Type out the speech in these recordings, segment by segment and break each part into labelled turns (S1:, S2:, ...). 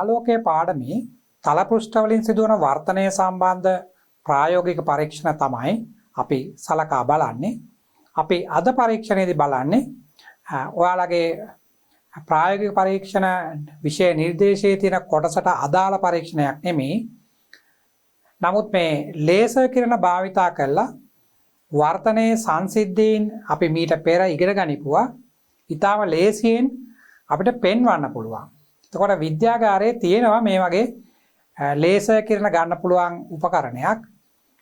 S1: ආලෝකයේ පාඩමේ තල පෘෂ්ඨ වලින් සිදුවන වර්තනය සම්බන්ධ ප්‍රායෝගික පරීක්ෂණ තමයි අපි සලකා බලන්නේ. අපි අද පරීක්ෂණයේදී බලන්නේ ඔයාලගේ ප්‍රායෝගික පරීක්ෂණ විෂය නිර්දේශයේ තියෙන කොටසට අදාළ පරීක්ෂණයක් නෙමෙයි. නමුත් මේ ලේසර් කිරණ භාවිතා කරලා වර්තනයේ සංසිද්ධීන් අපි මීට පෙර ඉගෙන ගනිපුවා. ඊටම ලේසියෙන් අපිට පෙන්වන්න පුළුවන්. එතකොට විද්‍යාගාරයේ තියෙනවා මේ වගේ ලේසර් කිරණ ගන්න පුළුවන් උපකරණයක්.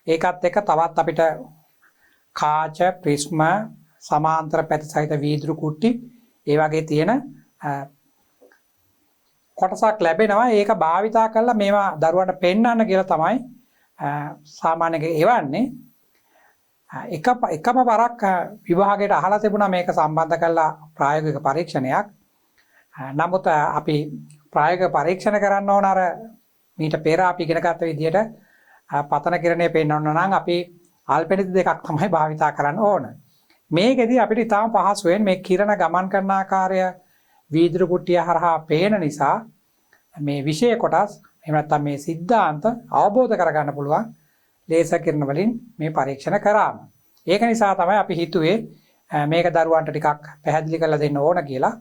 S1: ඒකත් එක්ක තවත් අපිට කාච, ප්‍රිස්ම, සමාන්තර පැති සහිත වීදුරු කුට්ටි ඒ වගේ තියෙන කොටසක් ලැබෙනවා. ඒක භාවිතා කරලා මේවා දරුවන්ට පෙන්වන්න කියලා තමයි සාමාන්‍යයෙන් එවන්නේ. එකම වරක් විභාගයට අහලා තිබුණා මේක සම්බන්ධ කරලා ප්‍රායෝගික පරීක්ෂණයක්. නමුත් අපි ප්‍රායෝගික පරීක්ෂණ කරන්න ඕන අර මීට පෙර අපි ඉගෙන ගත්ත විදිහට පතන කිරණය පෙන්වන්න නම් අපි අල්පෙනිති දෙකක් තමයි භාවිතා කරන්න ඕන. මේකෙදී අපිට ඉතාම පහසුවෙන් මේ කිරණ ගමන් කරන ආකාරය වීදුරු කුට්ටිය හරහා පේන නිසා මේ විෂය කොටස් එහෙම නැත්නම් මේ સિદ્ધාන්ත අවබෝධ කරගන්න පුළුවන් ලේසර් කිරණ වලින් මේ පරීක්ෂණ කරාම. ඒක නිසා තමයි අපි හිතුවේ මේක දරුවන්ට ටිකක් පැහැදිලි කරලා දෙන්න ඕන කියලා.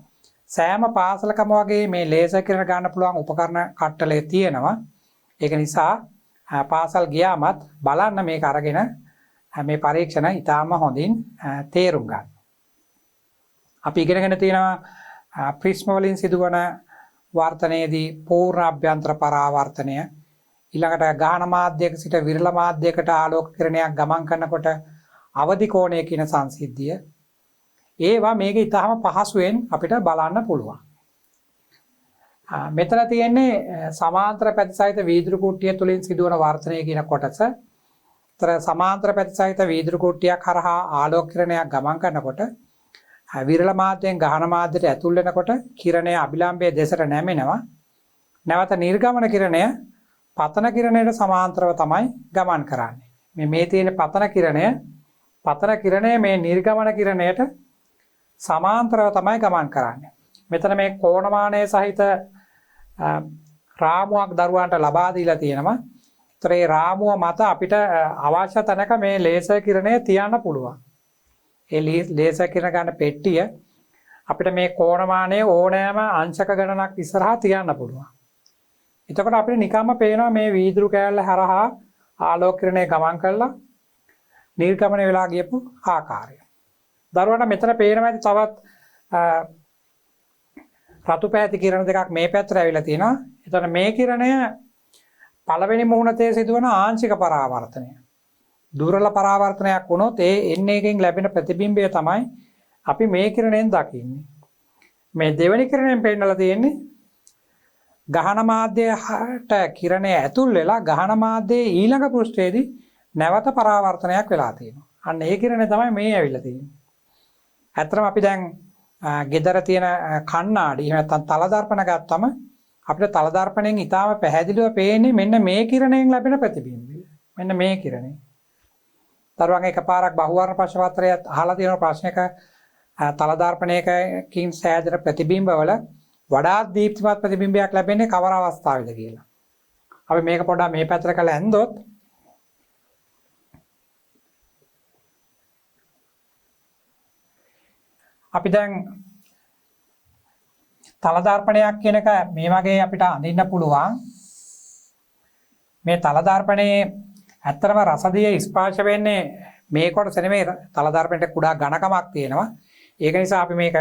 S1: සෑම පාසලකම වගේ මේ ලේසර් කිරණ ගන්න පුළුවන් උපකරණ කට්ටලේ තියෙනවා. ඒක නිසා පාසල් ගියාමත් බලන්න මේක අරගෙන මේ පරීක්ෂණ ඉතාම හොඳින් තේරුම් ගන්න. අපි ඉගෙනගෙන තියෙනවා ප්‍රිස්ම වලින් සිදුවන වර්තනයේදී පූර්ණ අභ්‍යන්තර පරාවර්තනය, ඊළඟට ගාහන මාධ්‍යයක සිට විරල මාධ්‍යයකට ආලෝක කිරණයක් ගමන් කරනකොට අවදි කෝණය කියන සංසිද්ධිය. ඒවා මේක ඉතාම පහසුවෙන් අපිට බලන්න පුළුවන්. මෙතන තියෙන්නේ සමාන්තර පැති සහිත වීදුරු කුට්ටිය තුලින් සිදුවන වර්තනය කියන කොටස. තර සමාන්තර පැති සහිත වීදුරු කුට්ටියක් හරහා ආලෝක කිරණයක් ගමන් කරනකොට විරල මාධ්‍යයෙන් ගාහන මාධ්‍යයට ඇතුල් වෙනකොට කිරණය අභිලම්බයේ දෙසට නැමෙනවා. නැවත නිර්ගමන කිරණය පතන කිරණයට සමාන්තරව තමයි ගමන් කරන්නේ. මේ තියෙන පතන කිරණය මේ නිර්ගමන කිරණයට සමාන්තරව තමයි ගමන් කරන්නේ. මෙතන මේ කෝණමානය සහිත රාමුවක් දරුවන්ට ලබා දීලා තියෙනවා. ඒතර ඒ රාමුව මත අපිට අවශ්‍ය තැනක මේ ලේසර් කිරණය තියන්න පුළුවන්. ඒ ලේසර් කිරණ ගන්න පෙට්ටිය අපිට මේ කෝණමානයේ ඕනෑම අංශක ගණනක් ඉස්සරහා තියන්න පුළුවන්. එතකොට අපිට නිකම්ම පේනවා මේ වීදුරු කෑල්ල හරහා ආලෝක කිරණය ගමන් කරලා නිර්ගමනය වෙලා ගියපු ආකාරය. දරුවන්ට මෙතන පේනවා ඇති තවත් රතු පැහැති කිරණ දෙකක් මේ පැත්තට ඇවිල්ලා තියෙනවා. එතන මේ කිරණය පළවෙනි මුහුණතේ සිදුවන ආංශික පරාවර්තනය. දුර්වල පරාවර්තනයක් වුණොත් ඒ එන්නේ එකෙන් ලැබෙන ප්‍රතිබිම්බය තමයි අපි මේ කිරණයෙන් දකින්නේ. මේ දෙවෙනි කිරණයෙන් පෙන්නලා තියෙන්නේ ගහන මාධ්‍යයට කිරණය ඇතුල් වෙලා ගහන මාධ්‍යයේ ඊළඟ පෘෂ්ඨයේදී නැවත පරාවර්තනයක් වෙලා තියෙනවා. අන්න ඒ කිරණය තමයි මේ ඇවිල්ලා තියෙන්නේ. ඇත්තටම අපි දැන් ගෙදර තියෙන කණ්ණාඩි එහෙම නැත්නම් තල දර්පණ ගත්තම අපිට තල දර්පණයෙන් ඉතාම පැහැදිලිව පේන්නේ මෙන්න මේ කිරණයෙන් ලැබෙන ප්‍රතිබිම්බය. මෙන්න මේ කිරණය. දරුවන්ගේ එකපාරක් බහුවර්ණ ප්‍රශ්න පත්‍රය අහලා තියෙන ප්‍රශ්නයක තල දර්පණයකින් සෑදෙන ප්‍රතිබිම්බවල වඩාත් දීප්තිමත් ප්‍රතිබිම්බයක් ලැබෙන්නේ කවර අවස්ථාවේද කියලා. අපි මේක පොඩ්ඩක් මේ පැත්තට කළා ඇන්දොත් අපි දැන් තල දර්පණයක් කියන එක මේ වගේ අපිට අඳින්න පුළුවන්. මේ තල දර්පණයේ ඇත්තටම රසදිය ස්පර්ශ වෙන්නේ මේ කොටස නෙමෙයි. තල දර්පණයට කුඩා ඝනකමක් තියෙනවා. ඒක නිසා අපි මේක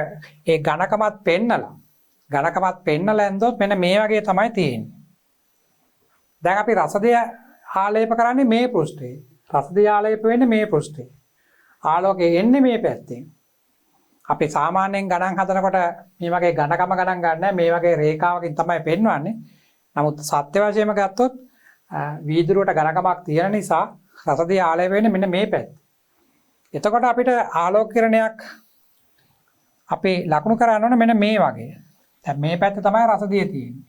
S1: ඒ ඝනකමත් පෙන්නලා ඇන්දොත් මෙන්න මේ වගේ තමයි තියෙන්නේ. දැන් අපි රසදිය ආලේප කරන්නේ මේ පෘෂ්ඨයේ. රසදිය ආලේප වෙන්නේ මේ පෘෂ්ඨයේ. ආලෝකය එන්නේ මේ පැත්තෙන්. අපි සාමාන්‍යයෙන් ගණන් හදනකොට මේ වගේ ඝනකම ගණන් ගන්න මේ වගේ රේඛාවකින් තමයි පෙන්වන්නේ. නමුත් සත්‍ය වශයෙන්ම ගත්තොත් වීදුරුවට ඝනකමක් තියෙන නිසා රසදිය ආලේප වෙන්නේ මෙන්න මේ පැත්ත. එතකොට අපිට ආලෝක කිරණයක් අපි ලකුණු කරන්න ඕන මෙන්න මේ වගේ. දැන් මේ පැත්තේ තමයි රසදිය තියෙන්නේ.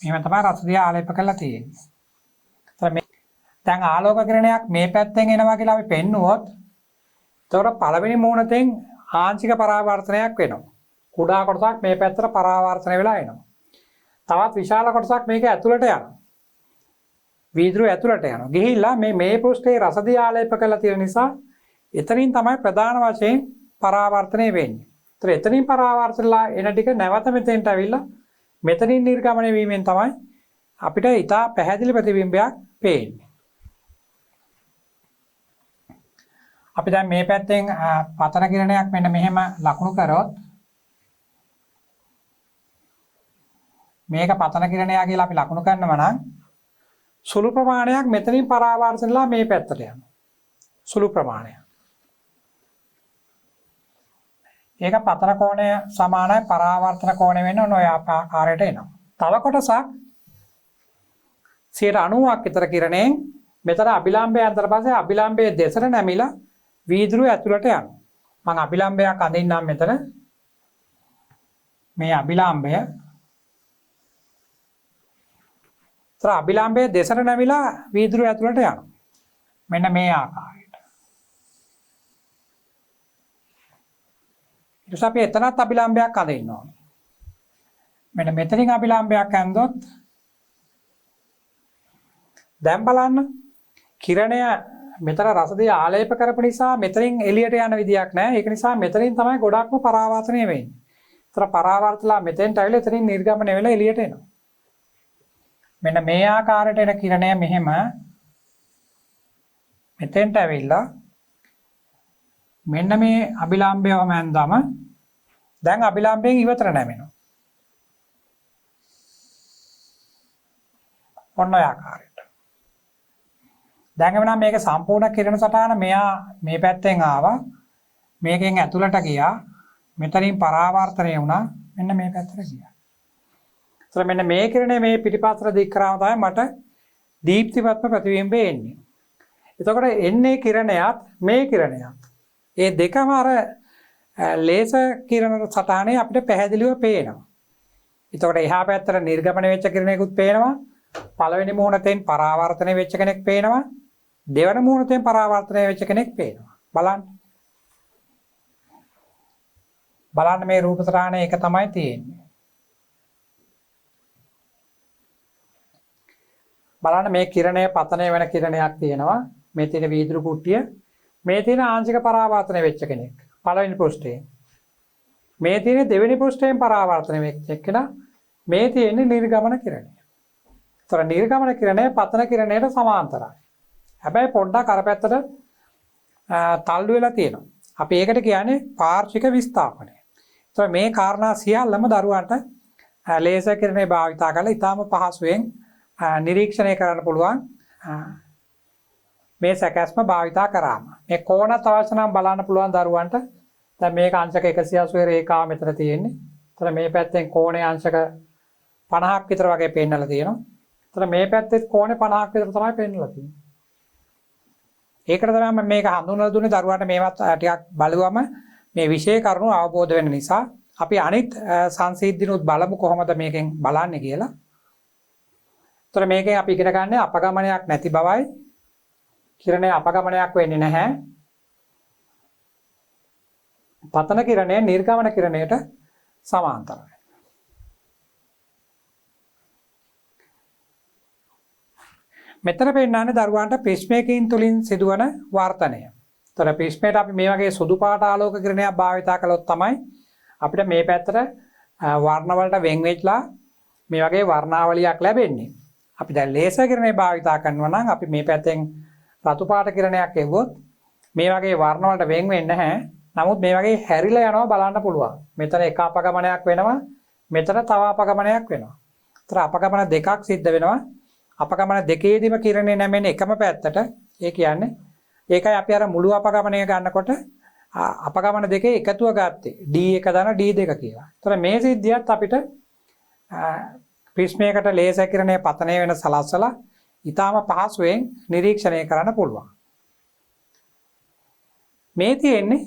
S1: මෙහෙම තමයි රසදිය ආලේප කරලා තියෙන්නේ. දැන් ආලෝක කිරණයක් මේ පැත්තෙන් එනවා කියලා අපි පෙන්නුවොත් එතකොට පළවෙනි මූණතෙන් ආංශික පරාවර්තනයක් වෙනවා. කුඩා කොටසක් මේ පැත්තට පරාවර්තනය වෙලා එනවා. තවත් විශාල කොටසක් මේක ඇතුළට යනවා. වීදුරුව ඇතුළට යනවා. ගිහිල්ලා මේ පෘෂ්ඨයේ රසදිය ආලේප කරලා තියෙන නිසා එතනින් තමයි ප්‍රධාන වශයෙන් පරාවර්තනය වෙන්නේ. ඒතර එතනින් පරාවර්තනලා එන ටික නැවත මෙතෙන්ට ඇවිල්ලා මෙතනින් නිර්ගමනය වීමෙන් තමයි අපිට ඊටා පැහැදිලි ප්‍රතිබිම්බයක් පේන්නේ. අපි දැන් මේ පැත්තෙන් පතන කිරණයක් මෙන්න මෙහෙම ලකුණු කරොත් මේක පතන කිරණයක් කියලා අපි ලකුණු කරනවා නම් සුළු ප්‍රමාණයක් මෙතනින් පරාවර්තනලා මේ පැත්තට යනවා. සුළු ප්‍රමාණයක්. ඒක පතන කෝණය සමානයි පරාවර්තන කෝණය වෙන්න ඕන ඔය ආකාරයට එනවා. තව කොටසක් 90ක් විතර කිරණයෙන් මෙතන අභිලම්බය අතර පස්සේ අභිලම්බයේ දෙසට නැමිලා වීදුරුව ඇතුළට යනවා. මම අභිලම්බයක් අඳින්නම් මෙතන. මේ අභිලම්බය අභිලම්බයේ දෙසට නැමිලා වීදුරුව ඇතුළට යනවා. මෙන්න මේ ආකාරයට. ඊට පස්සේ අපි එතනත් අභිලම්බයක් අඳින්න ඕනේ. මෙන්න මෙතනින් අභිලම්බයක් ඇඳොත් දැන් බලන්න කිරණය මෙතන රසදිය ආලේප කරපු නිසා මෙතනින් එළියට යන විදියක් නැහැ. ඒක නිසා මෙතනින් තමයි ගොඩක්ම පරාවර්තනය වෙන්නේ. ඒතර පරාවර්තලා මෙතෙන්ට ඇවිල්ලා එතනින් නිර්ගමනය වෙලා එළියට එනවා. මෙන්න මේ ආකාරයට එන කිරණය මෙහෙම මෙතෙන්ට ඇවිල්ලා මෙන්න මේ අභිලම්බයම ඇඳම දැන් අභිලම්බයෙන් ඉවතර නැමෙනවා. ඔන්න ඔය ආකාරයට. දැන් එවනම් මේක සම්පූර්ණ කිරණ සටහන මෙයා මේ පැත්තෙන් ආවා. මේකෙන් ඇතුළට ගියා. මෙතනින් පරාවර්තනය වුණා. මෙන්න මේ පැත්තට ගියා. ඒතර මෙන්න මේ කිරණය මේ පිටිපස්සට දික් කරාම තමයි මට දීප්තිමත්ම ප්‍රතිබිම්බය එන්නේ. එතකොට එන්නේ කිරණයත් මේ කිරණයත්. මේ දෙකම අර ලේසර් කිරණ සටහනේ අපිට පැහැදිලිව පේනවා. එතකොට එහා පැත්තට නිර්ගමන වෙච්ච කිරණයකුත් පේනවා. පළවෙනි මුහුණතෙන් පරාවර්තනය වෙච්ච කෙනෙක් පේනවා. දෙවන මුහුණතෙන් පරාවර්තනය වෙච්ච කෙනෙක් පේනවා. බලන්න මේ රූප සටහනේ එක තමයි තියෙන්නේ. බලන්න මේ කිරණය පතනය වෙන කිරණයක් තියෙනවා. මේ තියෙන වීදුරු කුට්ටිය. මේ තියෙන ආංශික පරාවර්තනය වෙච්ච කෙනෙක්. පළවෙනි පෘෂ්ඨයේ. මේ තියෙන දෙවෙනි පෘෂ්ඨයෙන් පරාවර්තනය වෙච්ච කෙනා. මේ තියෙන්නේ නිර්ගමන කිරණය. ඒතර නිර්ගමන කිරණය පතන කිරණයට සමාන්තරයි. හැබැයි පොඩ්ඩක් අර පැත්තට තල්ලු වෙලා තියෙනවා. අපි ඒකට කියන්නේ පාර්ශ්වික විස්ථාපනය. ඒතර මේ කාරණා සියල්ලම දරුවන්ට ලේසර් කිරණය භාවිතා කරලා ඉතාම පහසුවෙන් නිරීක්ෂණය කරන්න පුළුවන් මේ සැකැස්ම භාවිතා කරාම. මේ කෝණත් අවශ්‍ය නම් බලන්න පුළුවන් දරුවන්ට. දැන් මේක අංශක 180 රේඛාව මෙතන තියෙන්නේ. ඒතර මේ පැත්තෙන් කෝණයේ අංශක 50ක් විතර වගේ පෙන්නලා තියෙනවා. ඒතර මේ පැත්තේ කෝණේ 50ක් විතර තමයි පෙන්නලා තියෙන්නේ. ඒකට තමයි මම මේක හඳුන්වලා දුන්නේ දරුවන්ට මේවත් ටිකක් බලුවම මේ විෂය කරුණු අවබෝධ වෙන නිසා අපි අනිත් සංසිද්ධිනුත් බලමු කොහොමද මේකෙන් බලන්නේ කියලා. ඒතර මේකෙන් අපි ඉගෙන ගන්න අපගමනයක් නැති බවයි. කිරණය අපගමනයක් වෙන්නේ නැහැ. පතන කිරණය නිර්ගමන කිරණයට සමාන්තරයි. මෙතන පෙන්නන්නේ දරුවන්ට පිස්මේකින් තුලින් සිදුවන වර්ධනය. ඒතර පිස්මේට අපි මේ වගේ සුදු පාට ආලෝක කිරණයක් භාවිතා කළොත් තමයි අපිට මේ පැත්තට වර්ණ වලට වෙන් වෙච්ලා මේ වගේ වර්ණාවලියක් ලැබෙන්නේ. අපි දැන් ලේසර් කිරණය භාවිතා කරනවා නම් අපි මේ පැත්තෙන් රතු පාට කිරණයක් එවුවොත් මේ වගේ වර්ණ වලට වෙන් වෙන්නේ නැහැ. නමුත් මේ වගේ හැරිලා යනවා බලන්න පුළුවන්. මෙතන එක අපගමනයක් වෙනවා. මෙතන තව අපගමනයක් වෙනවා. ඒතර අපගමන දෙකක් සිද්ධ වෙනවා. අපගමන දෙකේදීම කිරණේ නැමෙන එකම පැත්තට. ඒ කියන්නේ ඒකයි අපි අර මුළු අපගමනය ගන්නකොට අපගමන දෙකේ එකතුව ගත්තේ D1 දන D2 කියලා. ඒතර මේ සිද්ධියත් අපිට ප්‍රිස්මයකට ලේසර් කිරණය පතනය වෙන සලස්සලා ඊටාම පහසුවෙන් නිරීක්ෂණය කරන්න පුළුවන්. මේ තියෙන්නේ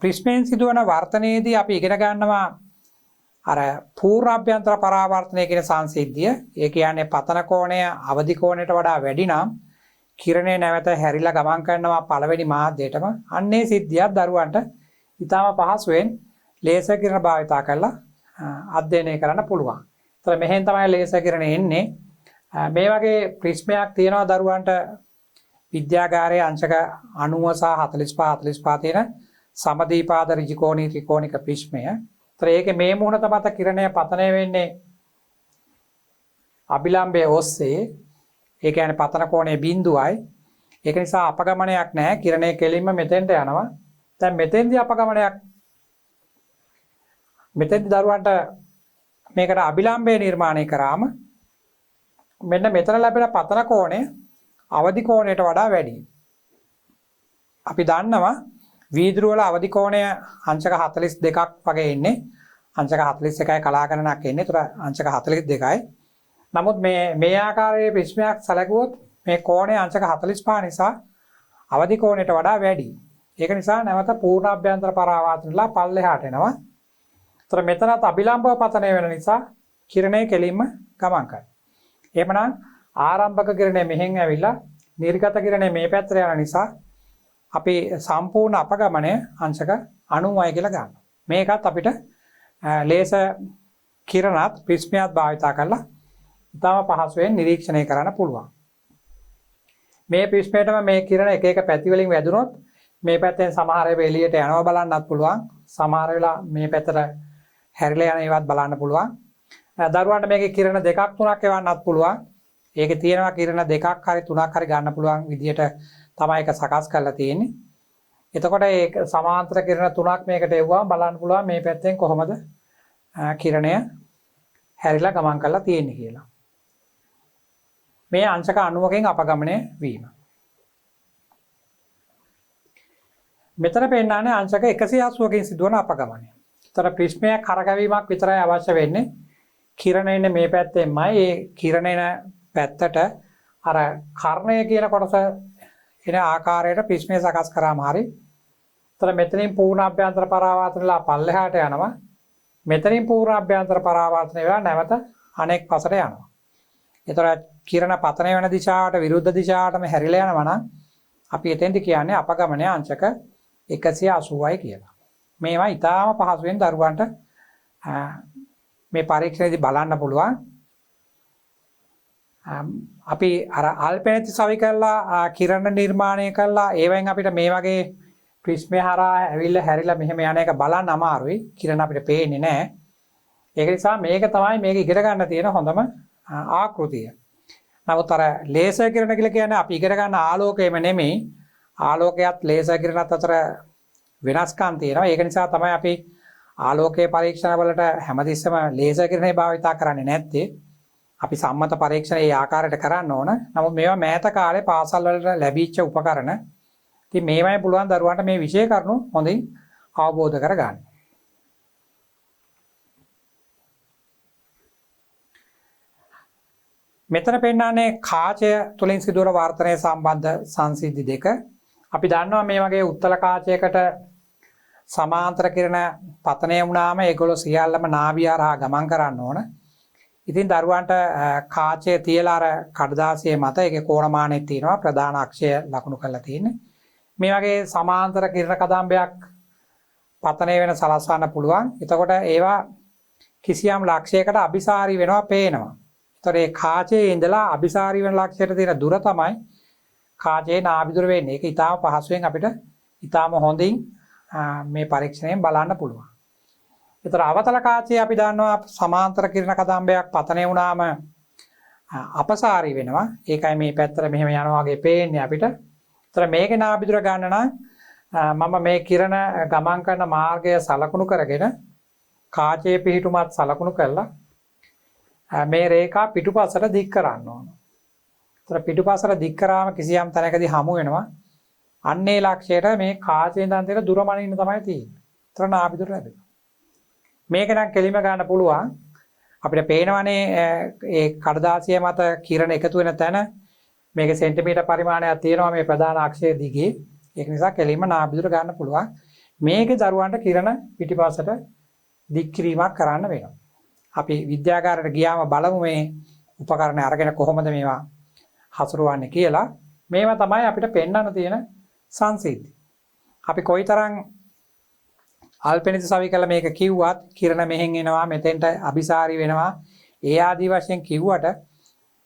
S1: ප්‍රිස්මෙන් සිදුවන වර්තනයේදී අපි ඉගෙන ගන්නවා අර පූර්වාභ්‍යන්තර පරාවර්තනය කියන සංසිද්ධිය. ඒ කියන්නේ පතන කෝණය අවදි කෝණයට වඩා වැඩි නම් කිරණය නැවත හැරිලා ගමන් කරනවා පළවෙනි මාධ්‍යයටම. අන්නේ සිද්ධියක් දරුවන්ට ඊටාම පහසුවෙන් ලේසර් කිරණ භාවිතා කරලා අධ්‍යයනය කරන්න පුළුවන්. ඒතර මෙහෙන් තමයි ලේසර් කිරණය එන්නේ. මේ වගේ ප්‍රිස්මයක් තියෙනවා දරුවන්ට විද්‍යාගාරයේ අංශක 90 සහ 45 45 තියෙන සමදීපාද ඍජුකෝණී ත්‍රිකෝණික ප්‍රිස්මය. ඒතර ඒකේ මේ මුහුණත මත කිරණය පතනය වෙන්නේ අභිලම්බයේ ඔස්සේ. ඒ කියන්නේ පතන කෝණය බිඳුවයි. ඒක නිසා අපගමනයක් නැහැ. කිරණය කෙලින්ම මෙතෙන්ට යනවා. දැන් මෙතෙන්දී අපගමනයක් මෙතෙන්දී දරුවන්ට මේකට අභිලම්බය නිර්මාණය කරාම මෙන්න මෙතන ලැබෙන පතන කෝණය අවදි කෝණයට වඩා වැඩි. අපි දන්නවා වීදුරු වල අවදි කෝණය අංශක 42ක් වගේ එන්නේ. අංශක 41යි කලාකරණයක් එන්නේ. ඒතර අංශක 42යි. නමුත් මේ ආකාරයේ ප්‍රිස්මයක් සැලකුවොත් මේ කෝණය අංශක 45 නිසා අවදි කෝණයට වඩා වැඩි. ඒක නිසා නැවත පූර්ණ අභ්‍යන්තර පරාවර්තනලා පල්ලෙහාට එනවා. ඒතර මෙතනත් අභිලම්බව පතනය වෙන නිසා කිරණය කෙලින්ම ගමන් කරනවා. එහෙමනම් ආරම්භක කිරණය මෙහෙන් ඇවිල්ලා නිර්ගත කිරණය මේ පැත්තට යන නිසා අපි සම්පූර්ණ අපගමනය අංශක 90යි කියලා ගන්නවා. මේකත් අපිට ලේසර් කිරණත් ප්‍රිස්මයක් භාවිතා කරලා ඉතාම පහසුවෙන් නිරීක්ෂණය කරන්න පුළුවන්. මේ ප්‍රිස්මයටම මේ කිරණ එක එක පැති වලින් වැදුනොත් මේ පැත්තෙන් සමහර ඒවා එළියට යනවා බලන්නත් පුළුවන්. සමහර වෙලා මේ පැත්තට හැරිලා යන ඒවාත් බලන්න පුළුවන්. දරුවන්ට මේකේ කිරණ දෙකක් තුනක් එවන්නත් පුළුවන්. ඒකේ තියෙනවා කිරණ දෙකක් හරි තුනක් හරි ගන්න පුළුවන් විදියට තමයි ඒක සකස් කරලා තියෙන්නේ. එතකොට ඒ සමාන්තර කිරණ තුනක් මේකට එවුවාම බලන්න පුළුවන් මේ පැත්තෙන් කොහොමද කිරණය හැරිලා ගමන් කරලා තියෙන්නේ කියලා. මේ අංශක 90කින් අපගමනය වීම. මෙතන පෙන්නන්නේ අංශක 180කින් සිදුවන අපගමනය. ඒතර ප්‍රිස්මයක් කරකැවීමක් විතරයි අවශ්‍ය වෙන්නේ. කිරණ එන්නේ මේ පැත්තෙන්මයි. ඒ කිරණ එන පැත්තට අර කර්ණය කියන කොටස එන ආකාරයට ප්‍රිස්මය සකස් කරාම හරි. ඒතර මෙතනින් පූර්ණ අභ්‍යන්තර පරාවර්තනලා පල්ලෙහාට යනවා. මෙතනින් පූර්ණ අභ්‍යන්තර පරාවර්තන වෙලා නැවත අනෙක් පසට යනවා. ඒතර කිරණ පතනය වෙන දිශාවට විරුද්ධ දිශාවටම හැරිලා යනවා නම් අපි එතෙන්ද කියන්නේ අපගමනය අංශක 180යි කියලා. මේවා ඊටාම පහසුවෙන් දරුවන්ට මේ පරීක්ෂණයේදී බලන්න පුළුවන්. අපි අර අල්පෙනති සවි කරලා කිරණ නිර්මාණය කළා ඒවෙන් අපිට මේ වගේ ප්‍රිස්මය හරහා ඇවිල්ලා හැරිලා මෙහෙම යන එක බලන්න අමාරුයි. කිරණ අපිට පේන්නේ නැහැ. ඒක නිසා මේක තමයි මේක ඉගෙන ගන්න තියෙන හොඳම ආකෘතිය. නමුත් අර ලේසර් කිරණ කියලා කියන්නේ අපි ඉගෙන ගන්න ආලෝකයම නෙමෙයි. ආලෝකයත් ලේසර් කිරණත් අතර වෙනස්කම් තියෙනවා. ඒක නිසා තමයි අපි ආලෝකයේ පරීක්ෂණ වලට හැමතිස්සෙම ලේසර් කිරණේ භාවිතා කරන්නේ නැත්තේ. අපි සම්මත පරීක්ෂණ ඒ ආකාරයට කරන්න ඕන. නමුත් මේවා මෑත කාලේ පාසල් වලට ලැබිච්ච උපකරණ. ඉතින් මේවයි පුළුවන් දරුවන්ට මේ විෂය කරුණු හොඳින් අවබෝධ කරගන්න. මෙතන පෙන්නන්නේ කාචය තුලින් සිදුවන වර්තනය සම්බන්ධ සංසිද්ධි දෙක. අපි දන්නවා මේ වගේ උත්තල කාචයකට සමාන්තර කිරණ පතනය වුණාම ඒගොල්ලෝ සියල්ලම නාභිය හරහා ගමන් කරන්න ඕන. ඉතින් දරුවන්ට කාචය තියලා අර කඩදාසියේ මත ඒකේ කෝණමානෙ තියෙනවා ප්‍රධාන අක්ෂය ලකුණු කරලා තියෙන්නේ. මේ වගේ සමාන්තර කිරණ කදම්බයක් පතනය වෙන සලස්වන්න පුළුවන්. එතකොට ඒවා කිසියම් ලක්ෂයකට අபிසාරී වෙනවා පේනවා. ඒතකොට ඒ කාචයේ ඉඳලා අபிසාරී වෙන ලක්ෂයට තියෙන දුර තමයි කාචයේ නාභිදුර වෙන්නේ. ඒක ඊටාම පහසුවෙන් අපිට ඊටාම හොඳින් මේ පරීක්ෂණයෙන් බලන්න පුළුවන්. ඒතර අවතල කාචයේ අපි දන්නවා සමාන්තර කිරණ කදම්බයක් පතනය වුණාම අපසාරී වෙනවා. ඒකයි මේ පැත්තට මෙහෙම යනවා වගේ පේන්නේ අපිට. ඒතර මේකේ නාභිදුර ගන්න නම් මම මේ කිරණ ගමන් කරන මාර්ගය සලකුණු කරගෙන කාචයේ පිහිටුමත් සලකුණු කරලා මේ රේඛා පිටුපසට දික් කරන්න ඕන. ඒතර පිටුපසට දික් කරාම කිසියම් තැනකදී හමු වෙනවා. අන්නේ ලක්ෂයට මේ කාචයෙන් දන් දෙන දුර මනින්න තමයි තියෙන්නේ. ඒතර නාභිදුර ලැබෙනවා. මේක නම් කෙලිම ගන්න පුළුවන්. අපිට පේනවනේ ඒ කඩදාසිය මත කිරණ එකතු වෙන තැන මේක සෙන්ටිමීටර් පරිමාණයක් තියෙනවා මේ ප්‍රධාන අක්ෂය දිගේ. ඒක නිසා කෙලිම නාභිදුර ගන්න පුළුවන්. මේකේ දරුවන්ට කිරණ පිටිපස්සට දික් කිරීමක් කරන්න වෙනවා. අපි විද්‍යාගාරයට ගියාම බලමු මේ උපකරණ අරගෙන කොහොමද මේවා හසුරුවන්නේ කියලා. මේවා තමයි අපිට පෙන්වන්න තියෙන සංසිද්ධි. අපි කොයිතරම් අල්පෙනිත සවි කළ මේක කිව්වත් කිරණ මෙහෙන් එනවා මෙතෙන්ට අபிසාරි වෙනවා ඒ ආදි වශයෙන් කිව්වට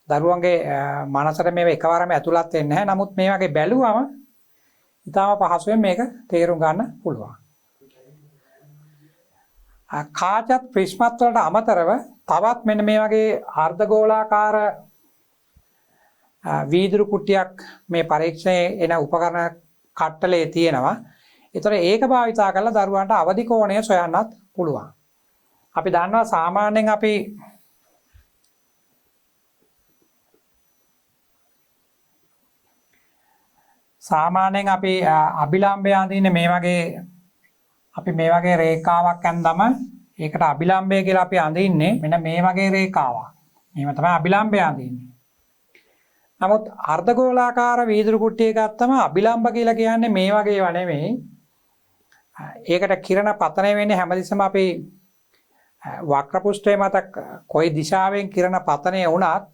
S1: දරුවන්ගේ මනසට මේව එකවරම ඇතුළත් වෙන්නේ නැහැ. නමුත් මේ වගේ බැලුවම ඉතාම පහසුවෙන් මේක තේරුම් ගන්න පුළුවන්. කාචත් ප්‍රිස්මත් වලට අමතරව තවත් මෙන්න මේ වගේ අර්ධගෝලාකාර වීදුරු කුට්ටියක් මේ පරීක්ෂණයේ එන උපකරණ කට්ටලේ තියෙනවා. ඒතර ඒක භාවිතා කරලා දරුවන්ට අවදි කෝණය සොයන්නත් පුළුවන්. අපි දන්නවා සාමාන්‍යයෙන් අපි අභිලම්බය අඳින්නේ මේ වගේ රේඛාවක් ඇඳම ඒකට අභිලම්බය කියලා අපි අඳින්නේ මෙන්න මේ වගේ රේඛාවක්. මේව තමයි අභිලම්බය අඳින්නේ. නමුත් අර්ධගෝලාකාර වීදුරු කුට්ටිය ගත්තම අභිලම්බ කියලා කියන්නේ මේ වගේ ඒවා නෙමෙයි. ඒකට කිරණ පතනය වෙන්නේ හැමතිස්සම අපි වක්‍ර පෘෂ්ඨය මත කොයි දිශාවෙන් කිරණ පතනය වුණත්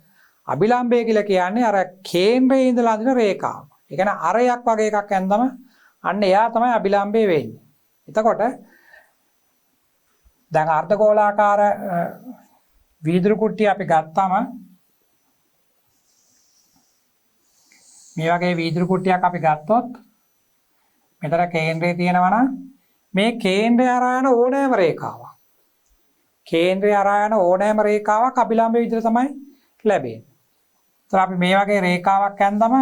S1: අභිලම්බය කියලා කියන්නේ අර කේන්ද්‍රයේ ඉඳලා අඳින රේඛාව. ඒ කියන්නේ අරයක් වගේ එකක් ඇඳම අන්න එයා තමයි අභිලම්බය වෙන්නේ. එතකොට දැන් අර්ධගෝලාකාර වීදුරු කුට්ටිය අපි ගත්තාම මේ වගේ වීදුරු කුට්ටියක් අපි ගත්තොත් මෙතන කේන්ද්‍රය තියෙනවා නම් මේ කේන්ද්‍රය හරහා යන ඕනෑම රේඛාවක්. කේන්ද්‍රය හරහා යන ඕනෑම රේඛාවක් අභිලම්බ විදිහට තමයි ලැබෙන්නේ. ඒතර අපි මේ වගේ රේඛාවක් ඇඳම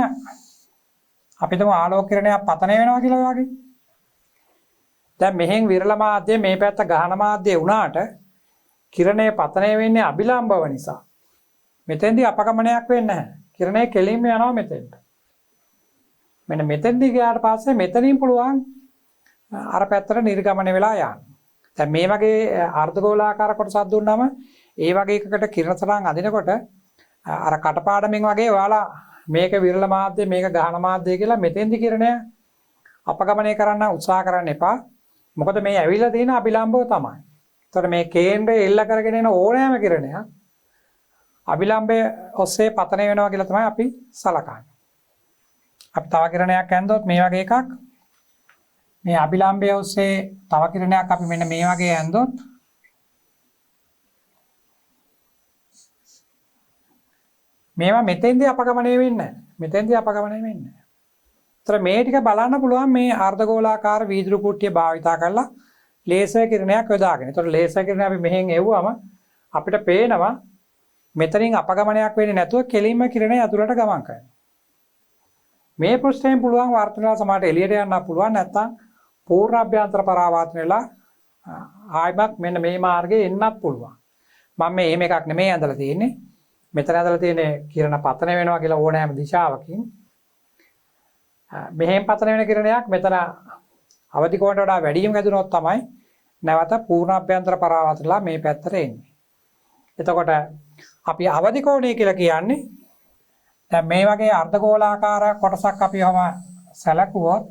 S1: අපි තුමු ආලෝක කිරණයක් පතනය වෙනවා කියලා වගේ. දැන් මෙහෙන් විරල මාධ්‍ය මේ පැත්ත ගහන මාධ්‍ය වුණාට කිරණේ පතනය වෙන්නේ අභිලම්බව නිසා. මෙතෙන්දී අපගමනයක් වෙන්නේ නැහැ. කිරණේ කෙලින්ම යනවා මෙතෙන්ට. මෙන්න මෙතෙන්දී ගියාට පස්සේ මෙතනින් පුළුවන් අර පැත්තට නිර්ගමනය වෙලා යන්න. දැන් මේ වගේ අර්ධගෝලාකාර කොටසක් දුන්නාම ඒ වගේ එකකට කිරණ තරංග අදිනකොට අර කටපාඩමින් වගේ ඔයාලා මේක විරල මාධ්‍ය මේක ගහන මාධ්‍ය කියලා මෙතෙන්දී කිරණය අපගමනය කරන්න උත්සාහ කරන්න එපා. මොකද මේ ඇවිල්ලා තියෙන අභිලම්බව තමයි. ඒතකොට මේ කේන්ද්‍රය එල්ල කරගෙන එන ඕනෑම කිරණයක් අභිලම්බය ඔස්සේ පතනය වෙනවා කියලා තමයි අපි සලකන්නේ. අපි තව කිරණයක් ඇන්දොත් මේ වගේ එකක් මේ අභිලම්බය ඔස්සේ තව කිරණයක් අපි මෙන්න මේ වගේ ඇන්දොත් මේවා මෙතෙන්දී අපගමනය වෙන්නේ නැහැ. මෙතෙන්දී අපගමනය වෙන්නේ නැහැ. ඒතර මේ ටික බලන්න පුළුවන් මේ අර්ධගෝලාකාර වීදුරු කුට්ටිය භාවිතා කරලා ලේසර් කිරණයක් යොදාගෙන. ඒතර ලේසර් කිරණ අපි මෙහෙන් එව්වම අපිට පේනවා මෙතනින් අපගමනයක් වෙන්නේ නැතුව කෙලින්ම කිරණය ඇතුළට ගමන් කරනවා. මේ පෘෂ්ඨයෙන් පුළුවන් වර්තනලා සමහරට එළියට යන්න පුළුවන් නැත්නම් පූර්ණ අභ්‍යන්තර පරාවර්තනලා ආයිමත් මෙන්න මේ මාර්ගයේ එන්නත් පුළුවන්. මම මේ එහෙම එකක් නෙමෙයි ඇඳලා තියෙන්නේ. මෙතන ඇඳලා තියෙන්නේ කිරණ පතන වෙනවා කියලා ඕනෑම දිශාවකින්. මෙහෙන් පතන වෙන කිරණයක් මෙතන අවදි කෝණයට වඩා වැඩිම හැදුනොත් තමයි නැවත පූර්ණ අභ්‍යන්තර පරාවර්තනලා මේ පැත්තට එන්නේ. එතකොට අපි අවදි කෝණය කියලා කියන්නේ දැන් මේ වගේ අර්ධගෝලාකාර කොටසක් අපිවම සැලකුවොත්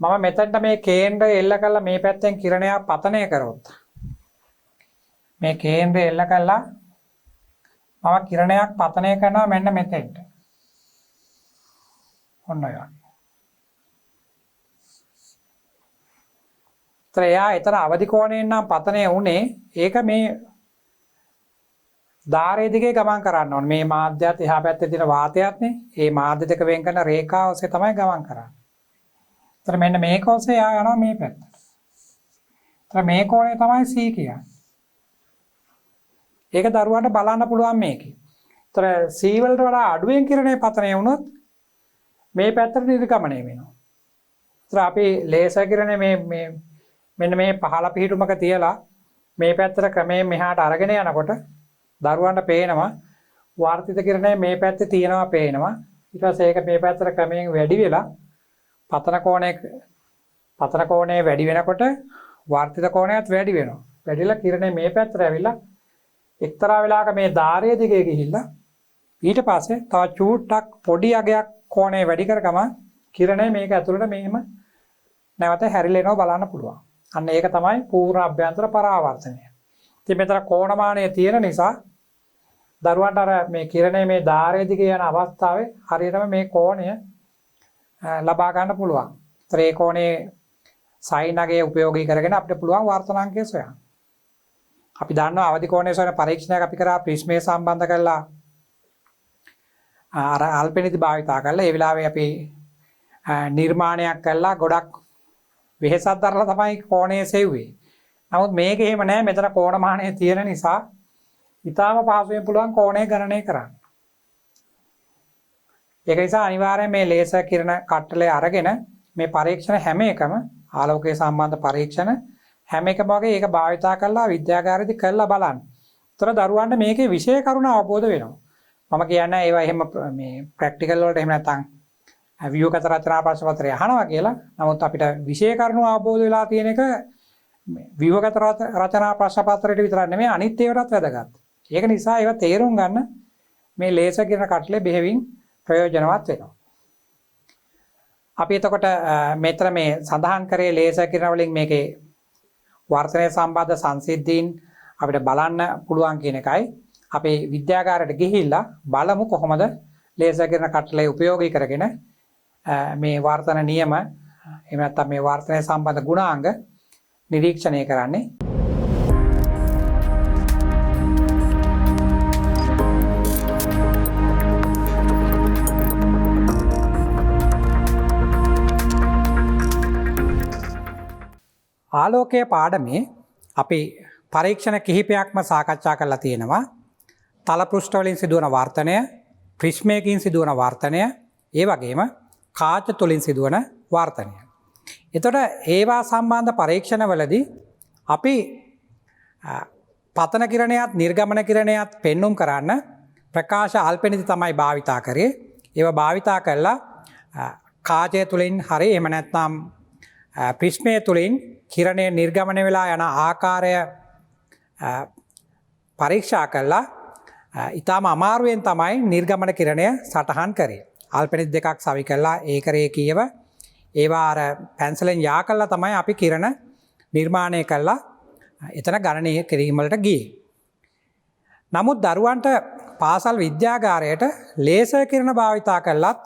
S1: මම මෙතනට මේ කේන්ද්‍රය එල්ල කරලා මේ පැත්තෙන් කිරණයක් පතනය කරොත් මේ කේන්ද්‍රය එල්ල කරලා මම කිරණයක් පතනය කරනවා මෙන්න මෙතෙන්ට. ඔන්න ඔය වගේ. එයා එතන අවදි කෝණයෙන් නම් පතනය වුණේ ඒක මේ ධාරයේ දිගේ ගමන් කරන්න ඕනේ. මේ මාධ්‍යයත් එහා පැත්තේ තියෙන වාතයත්නේ. මේ මාධ්‍ය දෙක වෙන් කරන රේඛාව ඔස්සේ තමයි ගමන් කරන්නේ. ඒතර මෙන්න මේක ඔස්සේ යා යනවා මේ පැත්තට. ඒතර මේ කෝණය තමයි C කියන්නේ. ඒක දරුවන්ට බලන්න පුළුවන් මේකේ. ඒතර C වලට වඩා අඩුවෙන් කිරණේ පතනය වුණොත් මේ පැත්තට නිර්ගමනය වෙනවා. ඒතර අපි ලේසර් කිරණේ මෙන්න මේ පහළ පිහිටුමක තියලා මේ පැත්තට ක්‍රමයෙන් මෙහාට අරගෙන යනකොට දරුවන්ට පේනවා වර්තිත කිරණය මේ පැත්තේ තියෙනවා පේනවා. ඊට පස්සේ ඒක මේ පැත්තට ක්‍රමයෙන් වැඩි වෙලා පතන කෝණය වැඩි වෙනකොට වර්තිත කෝණයත් වැඩි වෙනවා. වැඩිලා කිරණය මේ පැත්තට ඇවිල්ලා එක්තරා වෙලාවක මේ ධාරයේ දිගේ ගිහිල්ලා ඊට පස්සේ තව චූට්ටක් පොඩි අගයක් කෝණය වැඩි කරගම කිරණය මේක ඇතුළට මෙහෙම නැවත හැරිලා එනවා බලන්න පුළුවන්. අන්න ඒක තමයි පූර්ණ අභ්‍යන්තර පරාවර්තනය. ඉතින් මෙතන කෝණමානය තියෙන නිසා දරුවන්ට අර මේ කිරණය මේ ධාරයේ දිගේ යන අවස්ථාවේ හරියටම මේ කෝණය ලබා ගන්න පුළුවන්. ත්‍රිකෝණයේ සයින් අගය උපයෝගී කරගෙන අපිට පුළුවන් වර්තනාංකය සොයන්න. අපි දන්නවා අවධි කෝණය සොයන පරීක්ෂණයක් අපි කරා ප්‍රිස්මය සම්බන්ධ කරලා අර අල්පෙනිදි භාවිතා කරලා ඒ වෙලාවේ අපි නිර්මාණයක් කළා ගොඩක් වෙහෙසක් දරලා තමයි කෝණය සෙව්වේ. නමුත් මේක එහෙම නැහැ. මෙතන කෝණමානය තියෙන නිසා ඊටාම පහසුවෙන් පුළුවන් කෝණය ගණනය කරන්න. ඒක නිසා අනිවාර්යයෙන් මේ ලේසර් කිරණ කට්ටලය අරගෙන මේ පරීක්ෂණ හැම එකම ආලෝකයේ සම්බන්ධ පරීක්ෂණ හැම එකම වගේ ඒක භාවිතා කරලා විද්‍යාගාරයේදී කරලා බලන්න. ඒතර දරුවන්ට මේකේ විෂය කරුණ අවබෝධ වෙනවා. මම කියන්නේ ඒවා එහෙම මේ ප්‍රැක්ටිකල් වලට එහෙම නැත්නම් ව්‍යුහගත රචනා ප්‍රශ්න පත්‍රය අහනවා කියලා. නමුත් අපිට විෂය කරුණු අවබෝධ වෙලා තියෙන එක ව්‍යුහගත රචනා ප්‍රශ්න පත්‍රයට විතරක් නෙමෙයි අනිත් ඒවාටත් වැදගත්. ඒක නිසා ඒවා තේරුම් ගන්න මේ ලේසර් කිරණ කට්ටලේ බෙහෙවින් ප්‍රයෝජනවත් වෙනවා. අපි එතකොට මෙතන මේ සඳහන් කරේ ලේසර් කිරණ වලින් මේකේ වර්තනය සම්බන්ධ සංසිද්ධීන් අපිට බලන්න පුළුවන් කියන එකයි. අපි විද්‍යාගාරයට ගිහිල්ලා බලමු කොහොමද ලේසර් කිරණ කට්ටලය උපයෝගී කරගෙන මේ වර්තන නියම එහෙම නැත්නම් මේ වර්තනය සම්බන්ධ ගුණාංග නිරීක්ෂණය කරන්නේ. ආලෝකයේ පාඩමේ අපි පරීක්ෂණ කිහිපයක්ම සාකච්ඡා කරලා තියෙනවා. තල පෘෂ්ඨ වලින් සිදුවන වර්තනය, ප්‍රිස්මයකින් සිදුවන වර්තනය, ඒ වගේම කාච තුලින් සිදුවන වර්තනය. එතකොට ඒවා සම්බන්ධ පරීක්ෂණවලදී අපි පතන කිරණයත් නිර්ගමන කිරණයත් පෙන්눔 කරන්න ප්‍රකාශ අල්පෙනිදි තමයි භාවිතා කරේ. ඒවා භාවිතා කළා කාචය තුලින් හරි එහෙම නැත්නම් ප්‍රිස්මය තුලින් කිරණය නිර්ගමනය වෙලා යන ආකාරය පරීක්ෂා කළා. ඊටම අමාරුවෙන් තමයි නිර්ගමන කිරණය සටහන් කරේ. අල්පෙනිදි දෙකක් සවි කළා ඒකරේඛීයව ඒවා අර පැන්සලෙන් යා කළා තමයි අපි කිරණ නිර්මාණය කළා එතන ගණනය කිරීම වලට ගියේ. නමුත් දරුවන්ට පාසල් විද්‍යාගාරයට ලේසර් කිරණ භාවිතා කළත්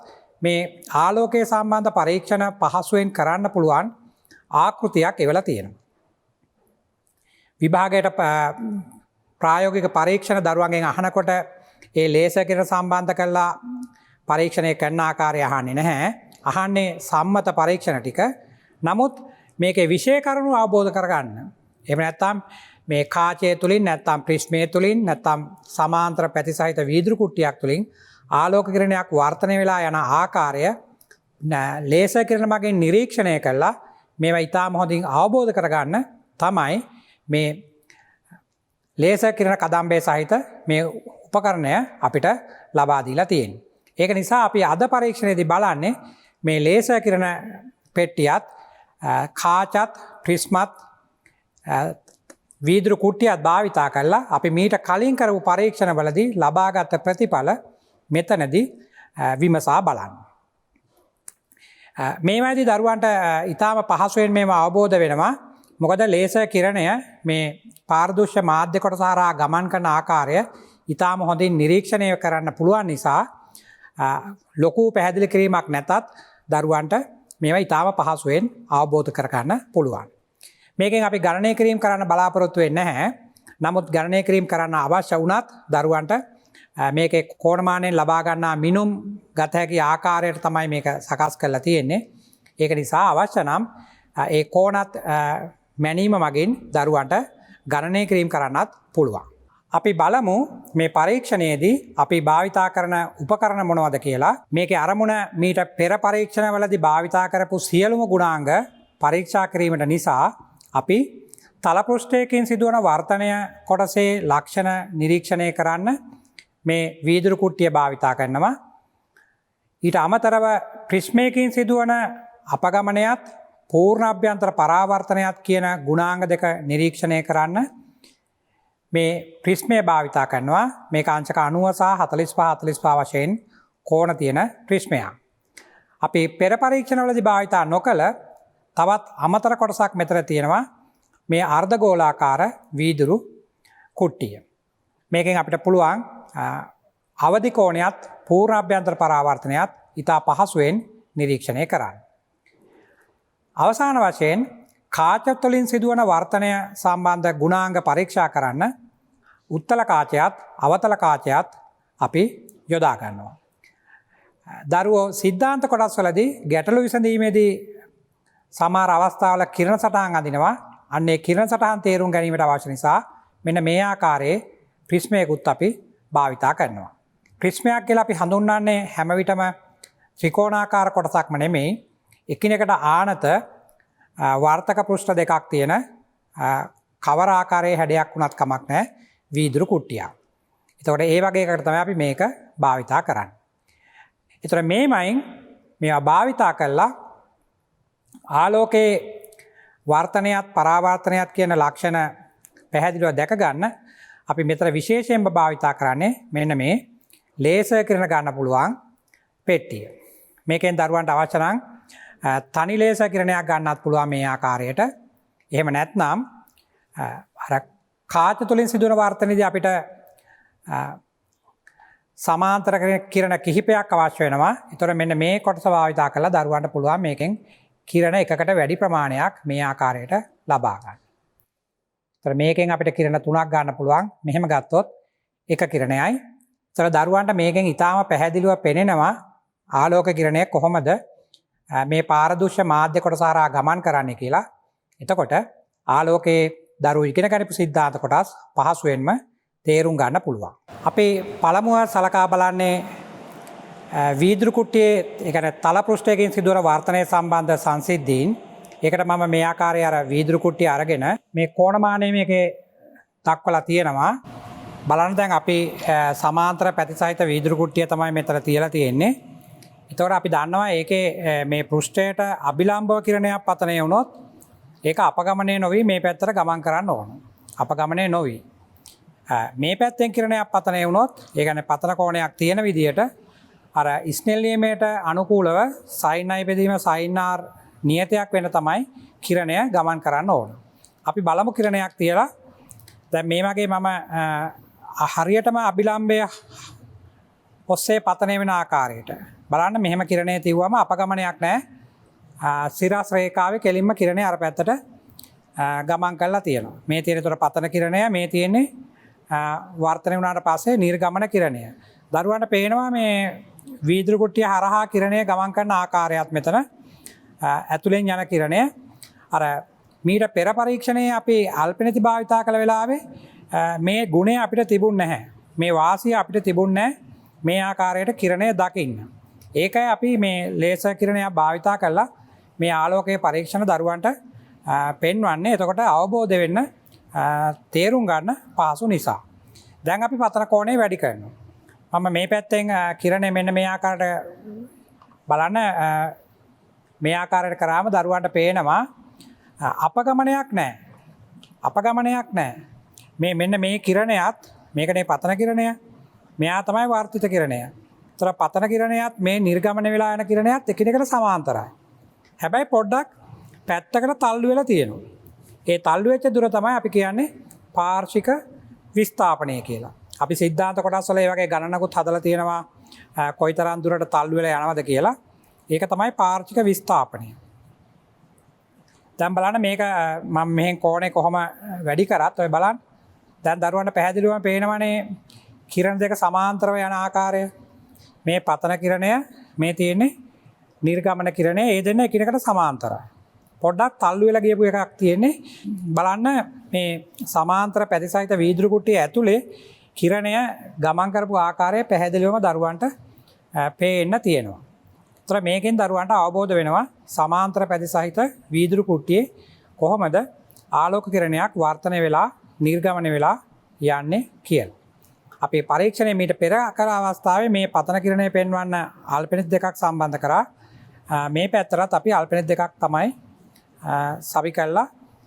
S1: මේ ආලෝකයේ සම්බන්ධ පරීක්ෂණ පහසුවෙන් කරන්න පුළුවන් ආකෘතියක් එවලා තියෙනවා. විභාගයට ප්‍රායෝගික පරීක්ෂණ දරුවන්ගෙන් අහනකොට ඒ ලේසර් කිරණ සම්බන්ධ කරලා පරීක්ෂණය කරන ආකාරය අහන්නේ නැහැ. අහන්නේ සම්මත පරීක්ෂණ ටික. නමුත් මේකේ විෂය කරුණු අවබෝධ කරගන්න. එහෙම නැත්නම් මේ කාචය තුලින් නැත්නම් ප්‍රිස්මය තුලින් නැත්නම් සමාන්තර පැති සහිත වීදුරු කුට්ටියක් තුලින් ආලෝක කිරණයක් වර්තනය වෙලා යන ආකාරය ලේසර් කිරණ මගින් නිරීක්ෂණය කළා මේවා ඉතාම හොඳින් අවබෝධ කරගන්න තමයි මේ ලේසර් කිරණ කදම්බේ සහිත මේ උපකරණය අපිට ලබා දීලා තියෙන්නේ. ඒක නිසා අපි අද පරීක්ෂණයේදී බලන්නේ මේ ලේසර් කිරණ පෙට්ටියත් කාචත් ප්‍රිස්මත් වීදුරු කුට්ටියත් භාවිතා කරලා අපි මීට කලින් කරපු පරීක්ෂණවලදී ලබාගත් ප්‍රතිඵල මෙතනදී විමසා බලන්න. මේවාදී දරුවන්ට ඊටාම පහසුවෙන් මේව අවබෝධ වෙනවා. මොකද ලේසර් කිරණය මේ පාරදෘශ්‍ය මාධ්‍ය කොටස හරහා ගමන් කරන ආකාරය ඊටාම හොඳින් නිරීක්ෂණය කරන්න පුළුවන් නිසා ලොකු පැහැදිලි කිරීමක් නැතත් දරුවන්ට මේවා ඊටාම පහසුවෙන් අවබෝධ කරගන්න පුළුවන්. මේකෙන් අපි ගණනය කිරීම කරන්න බලාපොරොත්තු වෙන්නේ නැහැ. නමුත් ගණනය කිරීම කරන්න අවශ්‍ය වුණත් දරුවන්ට මේකේ කෝණමානයෙන් ලබා ගන්නා මිනුම් ගත හැකි ආකාරයට තමයි මේක සකස් කරලා තියෙන්නේ. ඒක නිසා අවශ්‍ය නම් ඒ කෝණත් මැනීම මගින් දරුවන්ට ගණනය කිරීම කරන්නත් පුළුවන්. අපි බලමු මේ පරීක්ෂණයේදී අපි භාවිතා කරන උපකරණ මොනවද කියලා. මේකේ අරමුණ මීට පෙර පරීක්ෂණවලදී භාවිතා කරපු සියලුම ගුණාංග පරීක්ෂා කිරීමට නිසා අපි තල පෘෂ්ඨයකින් සිදුවන වර්තනය කොටසේ ලක්ෂණ නිරීක්ෂණය කරන්න මේ වීදුරු කුට්ටිය භාවිතා කරනවා. ඊට අමතරව ප්‍රිස්මයකින් සිදුවන අපගමනයත් පූර්ණ අභ්‍යන්තර පරාවර්තනයත් කියන ගුණාංග දෙක නිරීක්ෂණය කරන්න මේ ප්‍රිස්මය භාවිතා කරනවා. මේක අංශක 90 සහ 45 වශයෙන් කෝණ තියෙන ප්‍රිස්මයක්. අපි පෙර පරීක්ෂණවලදී භාවිතා නොකළ තවත් අමතර කොටසක් මෙතන තියෙනවා. මේ අර්ධගෝලාකාර වීදුරු කුට්ටිය. මේකෙන් අපිට පුළුවන් අවධි කෝණයත් පූර්ණ අභ්‍යන්තර පරාවර්තනයත් ඉතා පහසුවෙන් නිරීක්ෂණය කරන්න. අවසාන වශයෙන් කාච තුළින් සිදුවන වර්තනය සම්බන්ධ ගුණාංග පරීක්ෂා කරන්න උත්තල කාචයත් අවතල කාචයත් අපි යොදා ගන්නවා. දරුවෝ සිද්ධාන්ත කොටස් වලදී ගැටලු විසඳීමේදී සමහර අවස්ථාවල කිරණ සටහන් අඳිනවා. අන්නේ කිරණ සටහන් තේරුම් ගැනීමට අවශ්‍ය නිසා මෙන්න මේ ආකාරයේ ප්‍රිස්මයකුත් අපි භාවිතා කරනවා. ප්‍රිස්මයක් කියලා අපි හඳුන්වන්නේ හැම විටම ත්‍රිකෝණාකාර කොටසක්ම නෙමෙයි. එකිනෙකට ආනත වාර්තක පෘෂ්ඨ දෙකක් තියෙන කවර ආකාරයේ හැඩයක් වුණත් කමක් නැහැ වීදුරු කුට්ටියක්. එතකොට ඒ වගේ එකකට තමයි අපි මේක භාවිතා කරන්නේ. එතකොට මේමයින් මේවා භාවිතා කළා ආලෝකයේ වර්තනයත් පරාවර්තනයත් කියන ලක්ෂණ පැහැදිලිව දැක ගන්න අපි මෙතන විශේෂයෙන්ම භාවිතා කරන්නේ මෙන්න මේ ලේසර් කිරණ ගන්න පුළුවන් පෙට්ටිය. මේකෙන් දරුවන්ට අවශ්‍ය නම් තනි ලේසර් කිරණයක් ගන්නත් පුළුවන් මේ ආකාරයට. එහෙම නැත්නම් අර කාච තුලින් සිදුවන වර්තනයේදී අපිට සමාන්තර කිරණ කිහිපයක් අවශ්‍ය වෙනවා. ඒතර මෙන්න මේ කොටස භාවිතා කරලා දරුවන්ට පුළුවන් මේකෙන් කිරණ එකකට වැඩි ප්‍රමාණයක් මේ ආකාරයට ලබා ගන්න. ඒතර මේකෙන් අපිට කිරණ 3ක් ගන්න පුළුවන්. මෙහෙම ගත්තොත් එක කිරණයයි. ඒතර දරුවන්ට මේකෙන් ඊටාම පැහැදිලිව පෙනෙනවා ආලෝක කිරණය කොහොමද මේ පාරදෘශ්‍ය මාධ්‍ය කොටස හරහා ගමන් කරන්නේ කියලා. එතකොට ආලෝකයේ දරුවෝ ඉගෙන ගනිපු සිද්ධාන්ත කොටස් පහසුවෙන්ම තේරුම් ගන්න පුළුවන්. අපි පළමුව සලකා බලන්නේ වීදුරු කුට්ටියේ ඒ කියන්නේ තල පෘෂ්ඨයකින් සිදුවන වර්තනය සම්බන්ධ සංසිද්ධීන්. ඒකට මම මේ ආකාරයේ අර වීදුරු කුට්ටිය අරගෙන මේ කෝණමානය මේකේ දක්වලා තියෙනවා. බලන්න දැන් අපි සමාන්තර පැති සහිත වීදුරු කුට්ටිය තමයි මෙතන තියලා තියෙන්නේ. එතකොට අපි දන්නවා ඒකේ මේ පෘෂ්ඨයට අභිලම්බව කිරණයක් පතනය වුණොත් ඒක අපගමනය නොවි මේ පැත්තට ගමන් කරන්න ඕන. අපගමනය නොවි. මේ පැත්තෙන් කිරණයක් පතනය වුණොත් ඒ කියන්නේ පතන කෝණයක් තියෙන විදිහට අර ස්නෙල් නියමයට අනුකූලව sin i බෙදීම sin r නියතයක් වෙන තමයි කිරණය ගමන් කරන්න ඕන. අපි බලමු කිරණයක් තියලා දැන් මේ වගේ මම හරියටම අභිලම්බය ඔස්සේ පතනය වෙන ආකාරයට බලන්න මෙහෙම කිරණය තියුවම අපගමනයක් නැහැ. සිරස් රේඛාවේ කෙලින්ම කිරණය අර පැත්තට ගමන් කරලා තියෙනවා. මේ තියෙන උතර පතන කිරණය මේ තියෙන්නේ වර්තනය වුණාට පස්සේ නිර්ගමන කිරණය. දරුවන්ට පේනවා මේ වීදුරු කුට්ටිය හරහා කිරණය ගමන් කරන ආකාරයත් මෙතන ඇතුලෙන් යන කිරණය අර මීට පෙර පරීක්ෂණයේ අපි අල්පෙනති භාවිතා කළ වෙලාවේ මේ ගුණය අපිට තිබුණ නැහැ. මේ වාසිය අපිට තිබුණ නැහැ මේ ආකාරයට කිරණය දකින්න. ඒකයි අපි මේ ලේසර් කිරණයක් භාවිතා කරලා මේ ආලෝකයේ පරීක්ෂණ දරුවන්ට පෙන්වන්නේ. එතකොට අවබෝධ වෙන්න තේරුම් ගන්න පහසු නිසා. දැන් අපි පතන කෝණය වැඩි කරනවා. මම මේ පැත්තෙන් කිරණය මෙන්න මේ ආකාරයට බලන්න මේ ආකාරයට කරාම දරුවන්ට පේනවා අපගමනයක් නැහැ. අපගමනයක් නැහැ. මේ මෙන්න මේ කිරණයත් මේකනේ පතන කිරණය. මෙයා තමයි වර්තිත කිරණය. ඒතර පතන කිරණයත් මේ නිර්ගමන වෙලා යන කිරණයත් එකිනෙකට සමාන්තරයි. හැබැයි පොඩ්ඩක් පැත්තකට තල්ලු වෙලා තියෙනවා. ඒ තල්ලු වෙච්ච දුර තමයි අපි කියන්නේ පාර්ශික විස්ථාපනය කියලා. අපි සිද්ධාන්ත කොටස් වල ඒ වගේ ගණනකුත් හදලා තියෙනවා කොයිතරම් දුරට තල්ලු වෙලා යනවද කියලා. ඒක තමයි පාර්ශික විස්ථාපනය. දැන් බලන්න මේක මම මෙහෙන් කෝණේ කොහොම වැඩි කරත් ඔය බලන්න. දැන් දරුවන්ට පැහැදිලිවම පේනවනේ කිරණ දෙක සමාන්තරව යන ආකාරය. මේ පතන කිරණය මේ තියෙන්නේ නිර්ගමන කිරණය. ඒ දෙන්න එකිනෙකට සමාන්තරයි. පොඩ්ඩක් තල්ලු වෙලා ගියපු එකක් තියෙන්නේ. බලන්න මේ සමාන්තර පැතිසහිත වීදුරු කුට්ටිය ඇතුලේ කිරණය ගමන් කරපු ආකාරය පැහැදිලිවම දරුවන්ට පේන්න තියෙනවා. ඒතර මේකෙන් දරුවන්ට අවබෝධ වෙනවා සමාන්තර පැතිසහිත වීදුරු කුට්ටියේ කොහොමද ආලෝක කිරණයක් වර්තනය වෙලා නිර්ගමන වෙලා යන්නේ කියලා. අපේ පරීක්ෂණයේ මීට පෙර කර අවස්ථාවේ මේ පතන කිරණය පෙන්වන්න අල්පෙනිස් දෙකක් සම්බන්ධ කරා. මේ පැත්තටත් අපි අල්පෙනිස් දෙකක් තමයි සවි කළා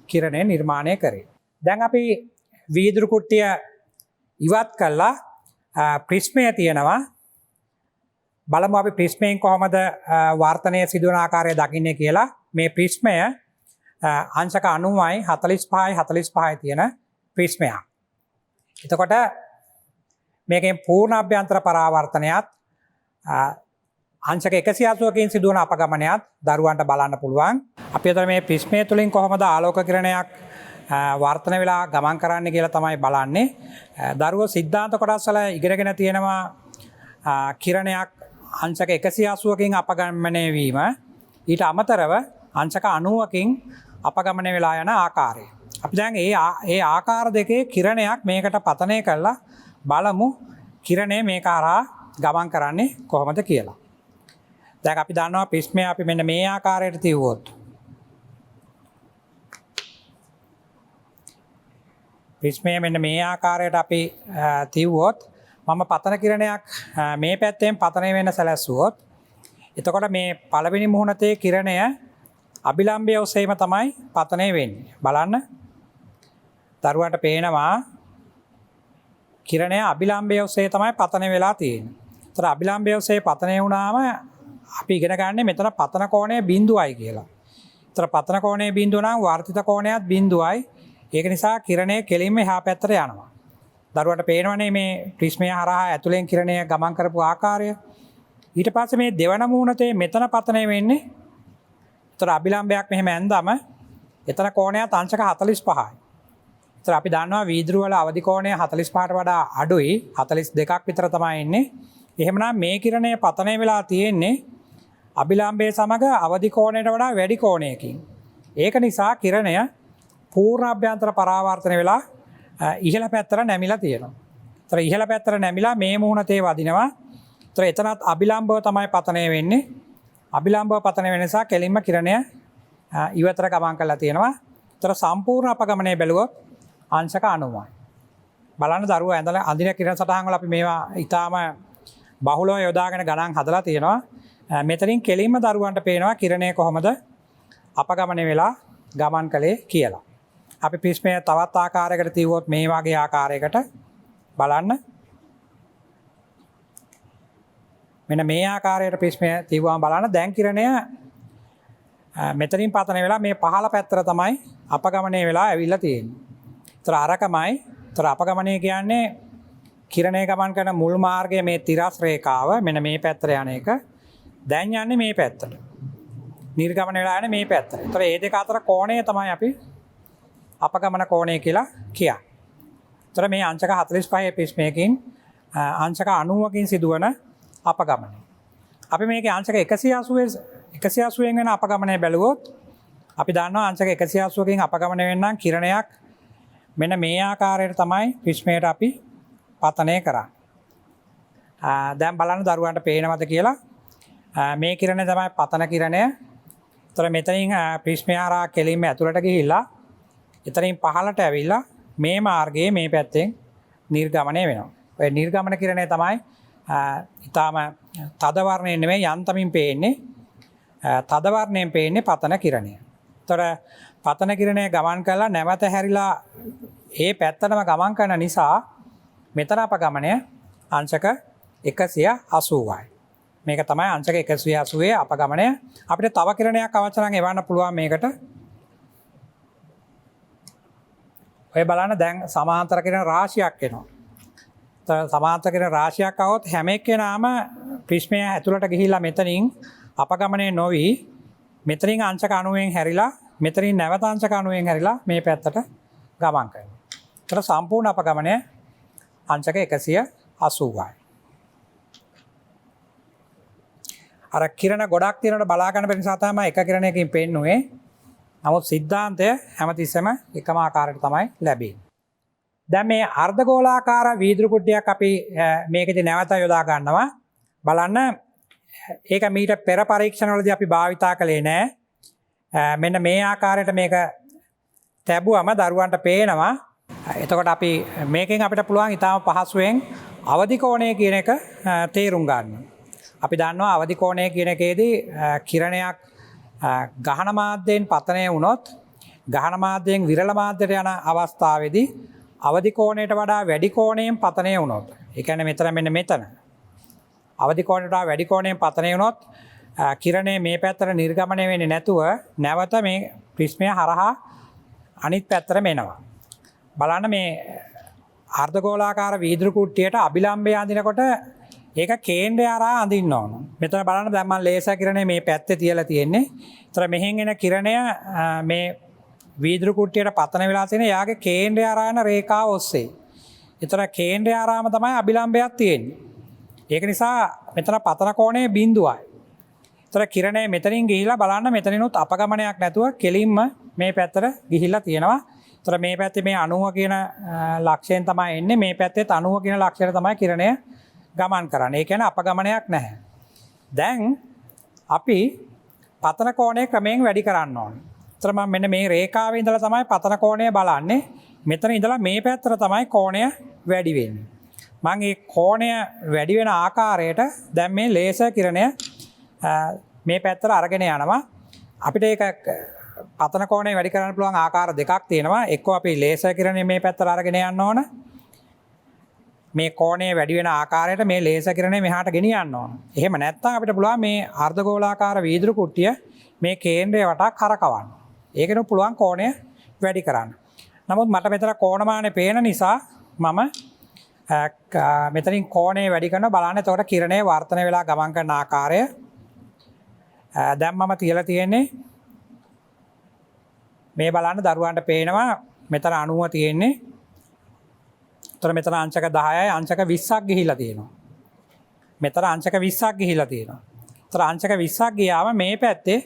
S1: කිරණය නිර්මාණය කරේ. දැන් අපි වීදුරු කුට්ටිය ඉවත් කළා ප්‍රිස්මය තියෙනවා. බලමු අපි ප්‍රිස්මයෙන් කොහොමද වර්තනය සිදුවන ආකාරය දකින්නේ කියලා. මේ ප්‍රිස්මය අංශක 90යි 45යි 45යි තියෙන ප්‍රිස්මයක්. එතකොට මේකෙන් පූර්ණ අභ්‍යන්තර පරාවර්තනයත් අංශක 180කින් සිදුවන අපගමනයත් දරුවන්ට බලන්න පුළුවන්. අපි අතර මේ ප්‍රිස්මය තුලින් කොහොමද ආලෝක කිරණයක් වර්තන වෙලා ගමන් කරන්න කියලා තමයි බලන්නේ. දරුවෝ සිද්ධාන්ත කොටස් වල ඉගෙනගෙන තියෙනවා කිරණයක් අංශක 180කින් අපගමනය වීම. ඊට අමතරව අංශක 90කින් අපගමනය වෙලා යන ආකාරය. අපි දැන් ඒ ආකාර දෙකේ කිරණයක් මේකට පතනය කරලා බලමු කිරණය මේක හරහා ගමන් කරන්නේ කොහොමද කියලා. දැන් අපි දන්නවා ප්‍රිස්මය අපි මෙන්න මේ ආකාරයට තියුවොත් ප්‍රිස්මය මෙන්න මේ ආකාරයට අපි තියුවොත් මම පතන කිරණයක් මේ පැත්තෙන් පතනය වෙන්න සැලැස්සුවොත් එතකොට මේ පළවෙනි මුහුණතේ කිරණය අභිලම්බය ඔස්සේම තමයි පතනය වෙන්නේ. බලන්න දරුවන්ට පේනවා කිරණය අභිලම්බය ඔස්සේ තමයි පතනය වෙලා තියෙන්නේ. ඒතර අභිලම්බය ඔස්සේ පතනය වුණාම අපි ඉගෙන ගන්න මෙතන පතන කෝණය බිඳුවයි කියලා. ඒතර පතන කෝණය බිඳුව නම් වර්තිත කෝණයත් බිඳුවයි. ඒක නිසා කිරණය කෙලින්ම එහා පැත්තට යනවා. දරුවන්ට පේනවනේ මේ ප්‍රිස්මය හරහා ඇතුලෙන් කිරණය ගමන් කරපු ආකාරය. ඊට පස්සේ මේ දෙවන මූණතේ මෙතන පතනය වෙන්නේ. ඒතර අභිලම්බයක් මෙහෙම ඇඳම එතන කෝණයත් අංශක 45යි. ඒතර අපි දන්නවා වීදුරු වල අවදි කෝණය 45ට වඩා අඩුයි. 42ක් විතර තමයි ඉන්නේ. එහෙමනම් මේ කිරණය පතනය වෙලා තියෙන්නේ අභිලම්බයේ සමග අවදි කෝණයට වඩා වැඩි කෝණයකින්. ඒක නිසා කිරණය පූර්ණ අභ්‍යන්තර පරාවර්තන වෙලා ඉහළ පැත්තට නැමිලා තියෙනවා. ඒතර ඉහළ පැත්තට නැමිලා මේ මුහුණතේ වදිනවා. ඒතර එතනත් අභිලම්බව තමයි පතනය වෙන්නේ. අභිලම්බව පතනය වෙන නිසා කෙලින්ම කිරණය ඉවතර ගමන් කරලා තියෙනවා. ඒතර සම්පූර්ණ අපගමනය බැලුවොත් අංශක 90යි. බලන්න දරුවෝ ඇඳලා අඳින කිරණ සටහන් වල අපි මේවා ඊටාම බහුලව යොදාගෙන ගණන් හදලා තියෙනවා. මෙතනින් කෙලින්ම දරුවන්ට පේනවා කිරණය කොහොමද අපගමනය වෙලා ගමන් කළේ කියලා. අපි ප්‍රිස්මය තවත් ආකාරයකට තියුවොත් මේ වගේ ආකාරයකට බලන්න. මෙන්න මේ ආකාරයට ප්‍රිස්මය තියුවාම බලන්න දැන් කිරණය මෙතනින් පතන වෙලා මේ පහළ පැත්තට තමයි අපගමනය වෙලා ඇවිල්ලා තියෙන්නේ. ඒතර අරකමයි. ඒතර අපගමනය කියන්නේ කිරණය ගමන් කරන මුල් මාර්ගය මේ තිරස් රේඛාව මෙන්න මේ පැත්තට යන එක. දැන් යන්නේ මේ පැත්තට. නිර්ගමන වෙලා යන්නේ මේ පැත්තට. ඒතර මේ දෙක අතර කෝණය තමයි අපි අපගමන කෝණය කියලා කියන්නේ. ඒතර මේ අංශක 45 ප්‍රිස්මයකින් අංශක 90කින් සිදුවන අපගමනය. අපි මේකේ අංශක 180 වෙන අපගමනය බැලුවොත් අපි දන්නවා අංශක 180කින් අපගමනය වෙන්නම් කිරණයක් මෙන්න මේ ආකාරයට තමයි ප්‍රිස්මයට අපි පතනය කරන්නේ. දැන් බලන්න දරුවන්ට පේනවද කියලා. මේ කිරණය තමයි පතන කිරණය. ඒතර මෙතනින් ප්‍රිස්මය හරහා කෙලින්ම ඇතුළට ගිහිල්ලා එතනින් පහළට ඇවිල්ලා මේ මාර්ගයේ මේ පැත්තෙන් නිර්ගමනය වෙනවා. ඔය නිර්ගමන කිරණය තමයි ඊටාම තද වර්ණයෙන් නෙමෙයි යන්තමින් පේන්නේ. තද වර්ණයෙන් පේන්නේ පතන කිරණය. ඒතර පතන කිරණය ගමන් කරලා නැවත හැරිලා ඒ පැත්තටම ගමන් කරන නිසා මෙතන අපගමනය අංශක 180යි. මේක තමයි අංශක 180 අපගමනය. අපිට තව කිරණයක් අවශ්‍ය නම් එවන්න පුළුවන් මේකට. ඔය බලන්න දැන් සමාන්තර කිරණ රාශියක් එනවා. සමාන්තර කිරණ රාශියක් આવොත් හැම එක්කෙනාම ප්‍රිස්මය ඇතුළට ගිහිල්ලා මෙතනින් අපගමනය නොවි මෙතනින් අංශක 90න් හැරිලා මෙතනින් නැවත අංශක 90න් හැරිලා මේ පැත්තට ගමන් කරනවා. ඒතර සම්පූර්ණ අපගමනය අංශක 180යි. අර කිරණ ගොඩක් තියෙනකොට බලා ගන්න බැරි නිසා තමයි එක කිරණයකින් පෙන්නුවේ. නමුත් සිද්ධාන්තය හැමතිස්සෙම එකම ආකාරයට තමයි ලැබෙන්නේ. දැන් මේ අර්ධගෝලාකාර වීදුරු කුට්ටියක් අපි මේකෙදි නැවත යොදා ගන්නවා. බලන්න ඒක මීට පෙර පරීක්ෂණවලදී අපි භාවිතා කළේ නෑ. මෙන්න මේ ආකාරයට මේක තැබුවම දරුවන්ට පේනවා. එතකොට අපි මේකෙන් අපිට පුළුවන් ඊටාම පහසුවෙන් අවදි කෝණය කියන එක තේරුම් ගන්න. අපි දන්නවා අවදි කෝණය කියන එකේදී කිරණයක් ගහන මාධ්‍යයෙන් පතනය වුණොත් ගහන මාධ්‍යයෙන් විරල මාධ්‍යයට යන අවස්ථාවේදී අවදි කෝණයට වඩා වැඩි කෝණයෙන් පතනය වුණොත් ඒ කියන්නේ මෙතන අවදි කෝණයට වඩා වැඩි කෝණයෙන් පතනය වුණොත් කිරණය මේ පැත්තට නිර්ගමනය වෙන්නේ නැතුව නැවත මේ ප්‍රිස්මය හරහා අනිත් පැත්තට එනවා. බලන්න මේ අර්ධගෝලාකාර වීදුරු කුට්ටියට අභිලම්බය අඳිනකොට ඒක කේන්ද්‍රය හරහා අඳින්න ඕන. මෙතන බලන්න දැන් මම ලේසර් කිරණය මේ පැත්තේ තියලා තියෙන්නේ. ඒතර මෙහෙන් එන කිරණය මේ වීදුරු කුට්ටියට පතන වෙලා තියෙන යාගේ කේන්ද්‍රය හරහා යන රේඛාව ඔස්සේ. ඒතර කේන්ද්‍රය හරහාම තමයි අභිලම්බයක් තියෙන්නේ. ඒක නිසා මෙතන පතන කෝණය බිඳුවයි. ඒතර කිරණය මෙතනින් ගිහිලා බලන්න මෙතනිනුත් අපගමනයක් නැතුව කෙලින්ම මේ පැත්තට ගිහිල්ලා තියෙනවා. ඒතර මේ පැත්තේ මේ 90 කියන ලක්ෂයෙන් තමයි එන්නේ. මේ පැත්තේ 90 කියන ලක්ෂයට තමයි කිරණය ගමන් කරන්නේ. ඒ කියන්නේ අපගමනයක් නැහැ. දැන් අපි පතන කෝණය ක්‍රමයෙන් වැඩි කරන්න ඕනේ. ඒතර මම මෙන්න මේ රේඛාවේ ඉඳලා තමයි පතන කෝණය බලන්නේ. මෙතන ඉඳලා මේ පැත්තට තමයි කෝණය වැඩි වෙන්නේ. මම මේ කෝණය වැඩි වෙන ආකාරයට දැන් මේ ලේසර් කිරණය මේ පැත්තට අරගෙන යනවා. අපිට ඒක පතන කෝණය වැඩි කරන්න පුළුවන් ආකාර දෙකක් තියෙනවා. එක්ක අපි ලේසර් කිරණය මේ පැත්තට අරගෙන යන්න ඕන. මේ කෝණය වැඩි වෙන ආකාරයට මේ ලේසර් කිරණය මෙහාට ගෙනියන්න ඕන. එහෙම නැත්නම් අපිට පුළුවන් මේ අර්ධගෝලාකාර වීදුරු කුට්ටිය මේ කේන්ද්‍රය වටා කරකවන්න. ඒකෙනුත් පුළුවන් කෝණය වැඩි කරන්න. නමුත් මට මෙතන කෝණමානය පේන නිසා මම මෙතනින් කෝණය වැඩි කරනවා. බලන්න එතකොට කිරණය වර්ධනය වෙලා ගමන් කරන ආකාරය. දැන් මම තියලා තියෙන්නේ මේ බලන්න දරුවන්ට පේනවා මෙතන 90 තියෙන්නේ. ඒතර මෙතන අංශක 10යි අංශක 20ක් ගිහිලා තියෙනවා. මෙතන අංශක 20ක් ගිහිලා තියෙනවා. ඒතර අංශක 20ක් ගියාම මේ පැත්තේ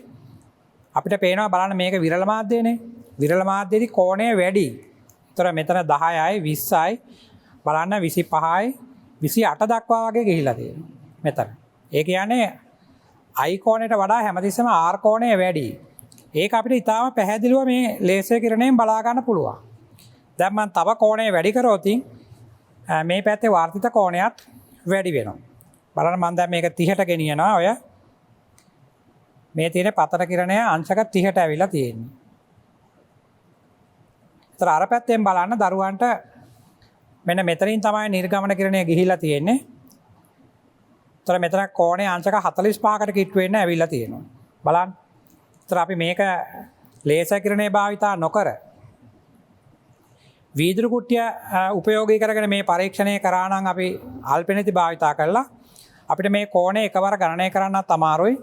S1: අපිට පේනවා බලන්න මේක විරල මාධ්‍යනේ. විරල මාධ්‍යයේදී කෝණය වැඩි. ඒතර මෙතන 10යි 20යි බලන්න 25යි 28 දක්වා වගේ ගිහිලා තියෙනවා. මෙතන. ඒ කියන්නේ I කෝණයට වඩා හැමතිස්සෙම R කෝණය වැඩි. ඒක අපිට ඉතාම පැහැදිලිව මේ ලේසර් කිරණයෙන් බලා ගන්න පුළුවන්. දැන් මම තව කෝණය වැඩි කරොත් මේ පැත්තේ වර්ධිත කෝණයක් වැඩි වෙනවා. බලන්න මම දැන් මේක 30ට ගෙනියනවා. ඔය මේ තියෙන පතන කිරණය අංශක 30ට ඇවිල්ලා තියෙන්නේ. ඒතර අර පැත්තෙන් බලන්න දරුවන්ට මෙන්න මෙතනින් තමයි නිර්ගමන කිරණය ගිහිලා තියෙන්නේ. ඒතර මෙතන කෝණය අංශක 45කට කිට්ටු වෙන්න ඇවිල්ලා තියෙනවා. බලන්න. ඒතර අපි මේක ලේසර් කිරණය භාවිතා නොකර වීදුරු කුට්ටිය උපයෝගී කරගෙන මේ පරීක්ෂණය කරා නම් අපි අල්පෙනති භාවිතා කරලා අපිට මේ කෝණය එකවර ගණනය කරන්නත් අමාරුයි.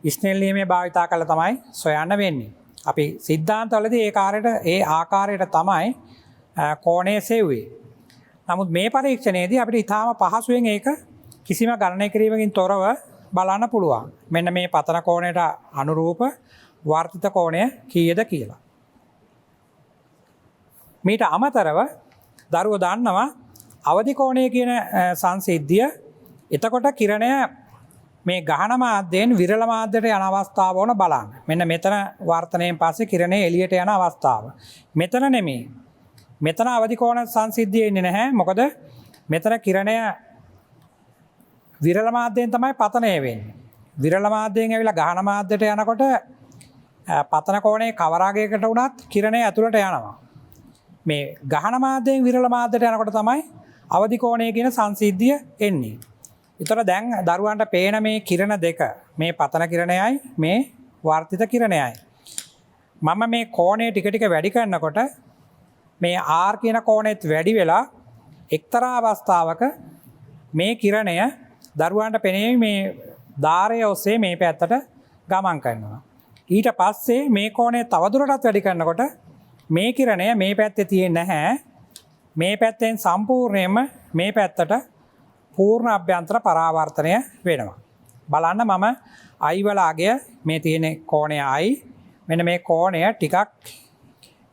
S1: ස්නෙල් නියමය භාවිතා කරලා තමයි සොයන්න වෙන්නේ. අපි සිද්ධාන්තවලදී ඒ ආකාරයට තමයි කෝණය සෙව්වේ. නමුත් මේ පරීක්ෂණයේදී අපිට ඊටාම පහසුවෙන් ඒක කිසිම ගණනය කිරීමකින් තොරව බලන්න පුළුවන්. මෙන්න මේ පතන කෝණයට අනුරූප වර්ධිත කෝණය කීයද කියලා. මීට අමතරව දරුවෝ දන්නවා අවදි කෝණය කියන සංසිද්ධිය. එතකොට කිරණය මේ ගහන මාධ්‍යයෙන් විරල මාධ්‍යයට යන අවස්ථාව ඕන බලන්න. මෙන්න මෙතන වර්තනයෙන් පස්සේ කිරණය එළියට යන අවස්ථාව. මෙතන නෙමෙයි. මෙතන අවදි කෝණ සංසිද්ධිය ඉන්නේ නැහැ. මොකද මෙතන කිරණය විරල මාධ්‍යයෙන් තමයි පතනය වෙන්නේ. විරල මාධ්‍යයෙන් ඇවිල්ලා ගහන මාධ්‍යයට යනකොට පතන කෝණයේ කවරාගයකට වුණත් කිරණය ඇතුළට යනවා. මේ ගහන මාධ්‍යයෙන් විරල මාධ්‍යයට යනකොට තමයි අවදි කෝණය කියන සංසිද්ධිය එන්නේ. ඒතර දැන් දරුවන්ට පේන මේ කිරණ දෙක මේ පතන කිරණයයි මේ වර්ධිත කිරණයයි. මම මේ කෝණය ටික ටික වැඩි කරනකොට මේ R කියන කෝණෙත් වැඩි වෙලා එක්තරා අවස්ථාවක මේ කිරණය දරුවන්ට පෙනේ මේ ධාරය ඔස්සේ මේ පැත්තට ගමන් කරනවා. ඊට පස්සේ මේ කෝණය තවදුරටත් වැඩි කරනකොට මේ කිරණය මේ පැත්තේ තියෙන්නේ නැහැ. මේ පැත්තෙන් සම්පූර්ණයෙන්ම මේ පැත්තට පූර්ණ අභ්‍යන්තර පරාවර්තනය වෙනවා. බලන්න මම I වල අගය මේ තියෙන කෝණය I මෙන්න මේ කෝණය ටිකක්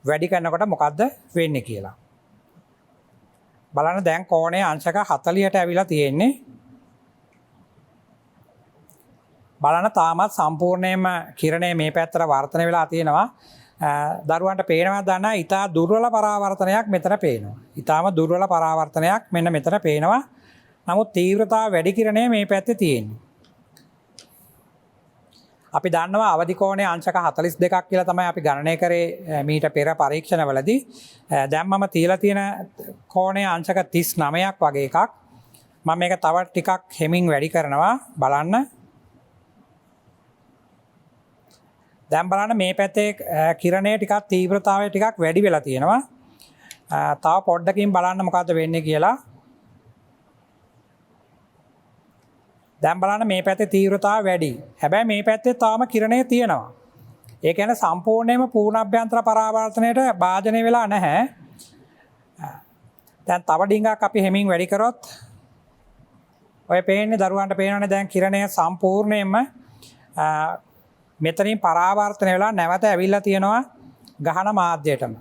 S1: වැඩි කරනකොට මොකද්ද වෙන්නේ කියලා. බලන්න දැන් කෝණය අංශක 40ට ඇවිල්ලා තියෙන්නේ. බලන්න තාමත් සම්පූර්ණයෙන්ම කිරණය මේ පැත්තට වර්ධනය වෙලා තියෙනවා. දරුවන්ට පේනවා දන්නා ඊටා දුර්වල පරාවර්තනයක් මෙතන පේනවා. ඊටාම දුර්වල පරාවර්තනයක් මෙන්න මෙතන පේනවා. නමුත් තීව්‍රතාව වැඩි කිරණය මේ පැත්තේ තියෙන්නේ. අපි දන්නවා අවදි කෝණය අංශක 42ක් කියලා තමයි අපි ගණනය කරේ මීට පෙර පරීක්ෂණවලදී. දැන් මම තියලා තියෙන කෝණය අංශක 39ක් වගේ එකක්. මම මේක තව ටිකක් හෙමින් වැඩි කරනවා බලන්න. දැන් බලන්න මේ පැත්තේ කිරණය ටිකක් තීව්‍රතාවය ටිකක් වැඩි වෙලා තියෙනවා. තව පොඩ්ඩකින් බලන්න මොකද්ද වෙන්නේ කියලා. දැන් බලන්න මේ පැත්තේ තීව්‍රතාවය වැඩි. හැබැයි මේ පැත්තේ තාම කිරණය තියෙනවා. ඒ කියන්නේ සම්පූර්ණයෙන්ම පූර්ණ අභ්‍යන්තර පරාවර්තනයට භාජනය වෙලා නැහැ. දැන් තව ඩිංගක් අපි හෙමින් වැඩි කරොත් ඔය පේන්නේ දරුවන්ට පේනවනේ දැන් කිරණය සම්පූර්ණයෙන්ම මෙතනින් පරාවර්තනය වෙලා නැවත ඇවිල්ලා තියෙනවා ගහන මාධ්‍යයටම.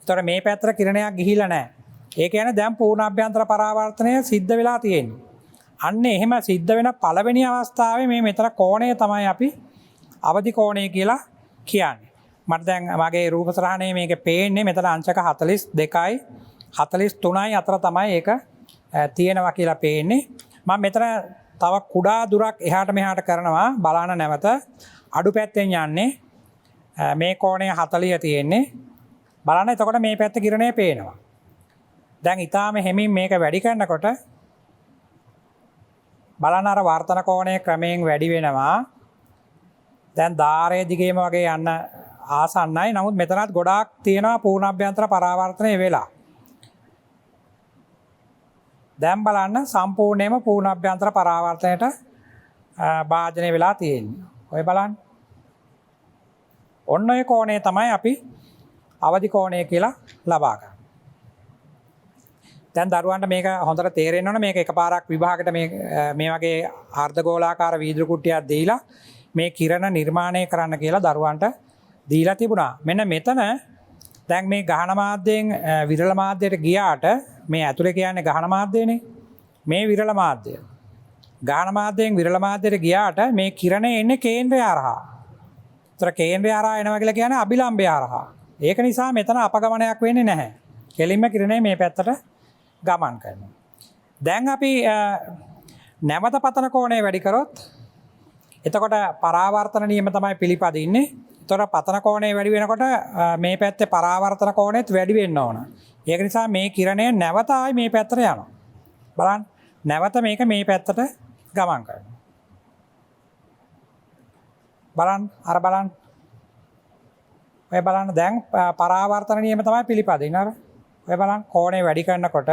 S1: ඒතර මේ පැත්තට කිරණයක් ගිහිලා නැහැ. ඒ කියන්නේ දැන් පූර්ණ අභ්‍යන්තර පරාවර්තනය සිද්ධ වෙලා තියෙන්නේ. අන්න එහෙම සිද්ධ වෙන පළවෙනි අවස්ථාවේ මේ මෙතන කෝණය තමයි අපි අවදි කෝණය කියලා කියන්නේ. මට දැන් මගේ රූප සරහනේ මේක පේන්නේ මෙතන අංශක 42යි 43යි අතර තමයි ඒක තියෙනවා කියලා පේන්නේ. මම මෙතන තව කුඩා දුරක් එහාට මෙහාට කරනවා බලන්න නැවත අඩු පැත්තෙන් යන්නේ මේ කෝණය 40 තියෙන්නේ. බලන්න එතකොට මේ පැත්ත කිරණය පේනවා. දැන් ඊටාම හැමින් මේක වැඩි කරනකොට බලන්න අර වර්තන කෝණය ක්‍රමයෙන් වැඩි වෙනවා. දැන් ධාරයේ දිගේම වගේ යන්න ආසන්නයි. නමුත් මෙතනත් ගොඩාක් තියෙනවා පූර්ණ අභ්‍යන්තර පරාවර්තනය වෙලා. දැන් බලන්න සම්පූර්ණයෙන්ම පූර්ණ අභ්‍යන්තර පරාවර්තනයට භාජනය වෙලා තියෙන්නේ. ඔය බලන්න. ඔන්න ඔය කෝණය තමයි අපි අවදි කෝණය කියලා ලබා ගන්න. දැන් දරුවන්ට මේක හොඳට තේරෙන්න ඕන මේක එකපාරක් විභාගයට මේ වගේ අර්ධගෝලාකාර වීදුරු කුට්ටියක් දීලා මේ කිරණ නිර්මාණය කරන්න කියලා දරුවන්ට දීලා තිබුණා. මෙන්න මෙතන දැන් මේ ගහන මාධ්‍යයෙන් විරල මාධ්‍යයට ගියාට මේ ඇතුලේ කියන්නේ ගහන මාධ්‍යනේ. මේ විරල මාධ්‍ය. ගහන මාධ්‍යයෙන් විරල මාධ්‍යයට ගියාට මේ කිරණය එන්නේ කේන්ද්‍රය හරහා. ඒතර කේන්ද්‍රය හරහා එනවා කියලා කියන්නේ අභිලම්බය හරහා. ඒක නිසා මෙතන අපගමනයක් වෙන්නේ නැහැ. කෙලින්ම කිරණය මේ පැත්තට ගමන් කරනවා. දැන් අපි නැවත පතන කෝණය වැඩි කරොත් එතකොට පරාවර්තන නියම තමයි පිළිපදින්නේ. එතකොට පතන කෝණය වැඩි වෙනකොට මේ පැත්තේ පරාවර්තන කෝණයත් වැඩි වෙන්න ඕන. ඒක නිසා මේ කිරණය නැවත ආයි මේ පැත්තට යනවා. බලන්න. නැවත මේක මේ පැත්තට ගමන් කරනවා. බලන්න අර බලන්න. ඔය බලන්න දැන් පරාවර්තන නියම තමයි පිළිපදින්නේ. අර ඔය බලන්න කෝණය වැඩි කරනකොට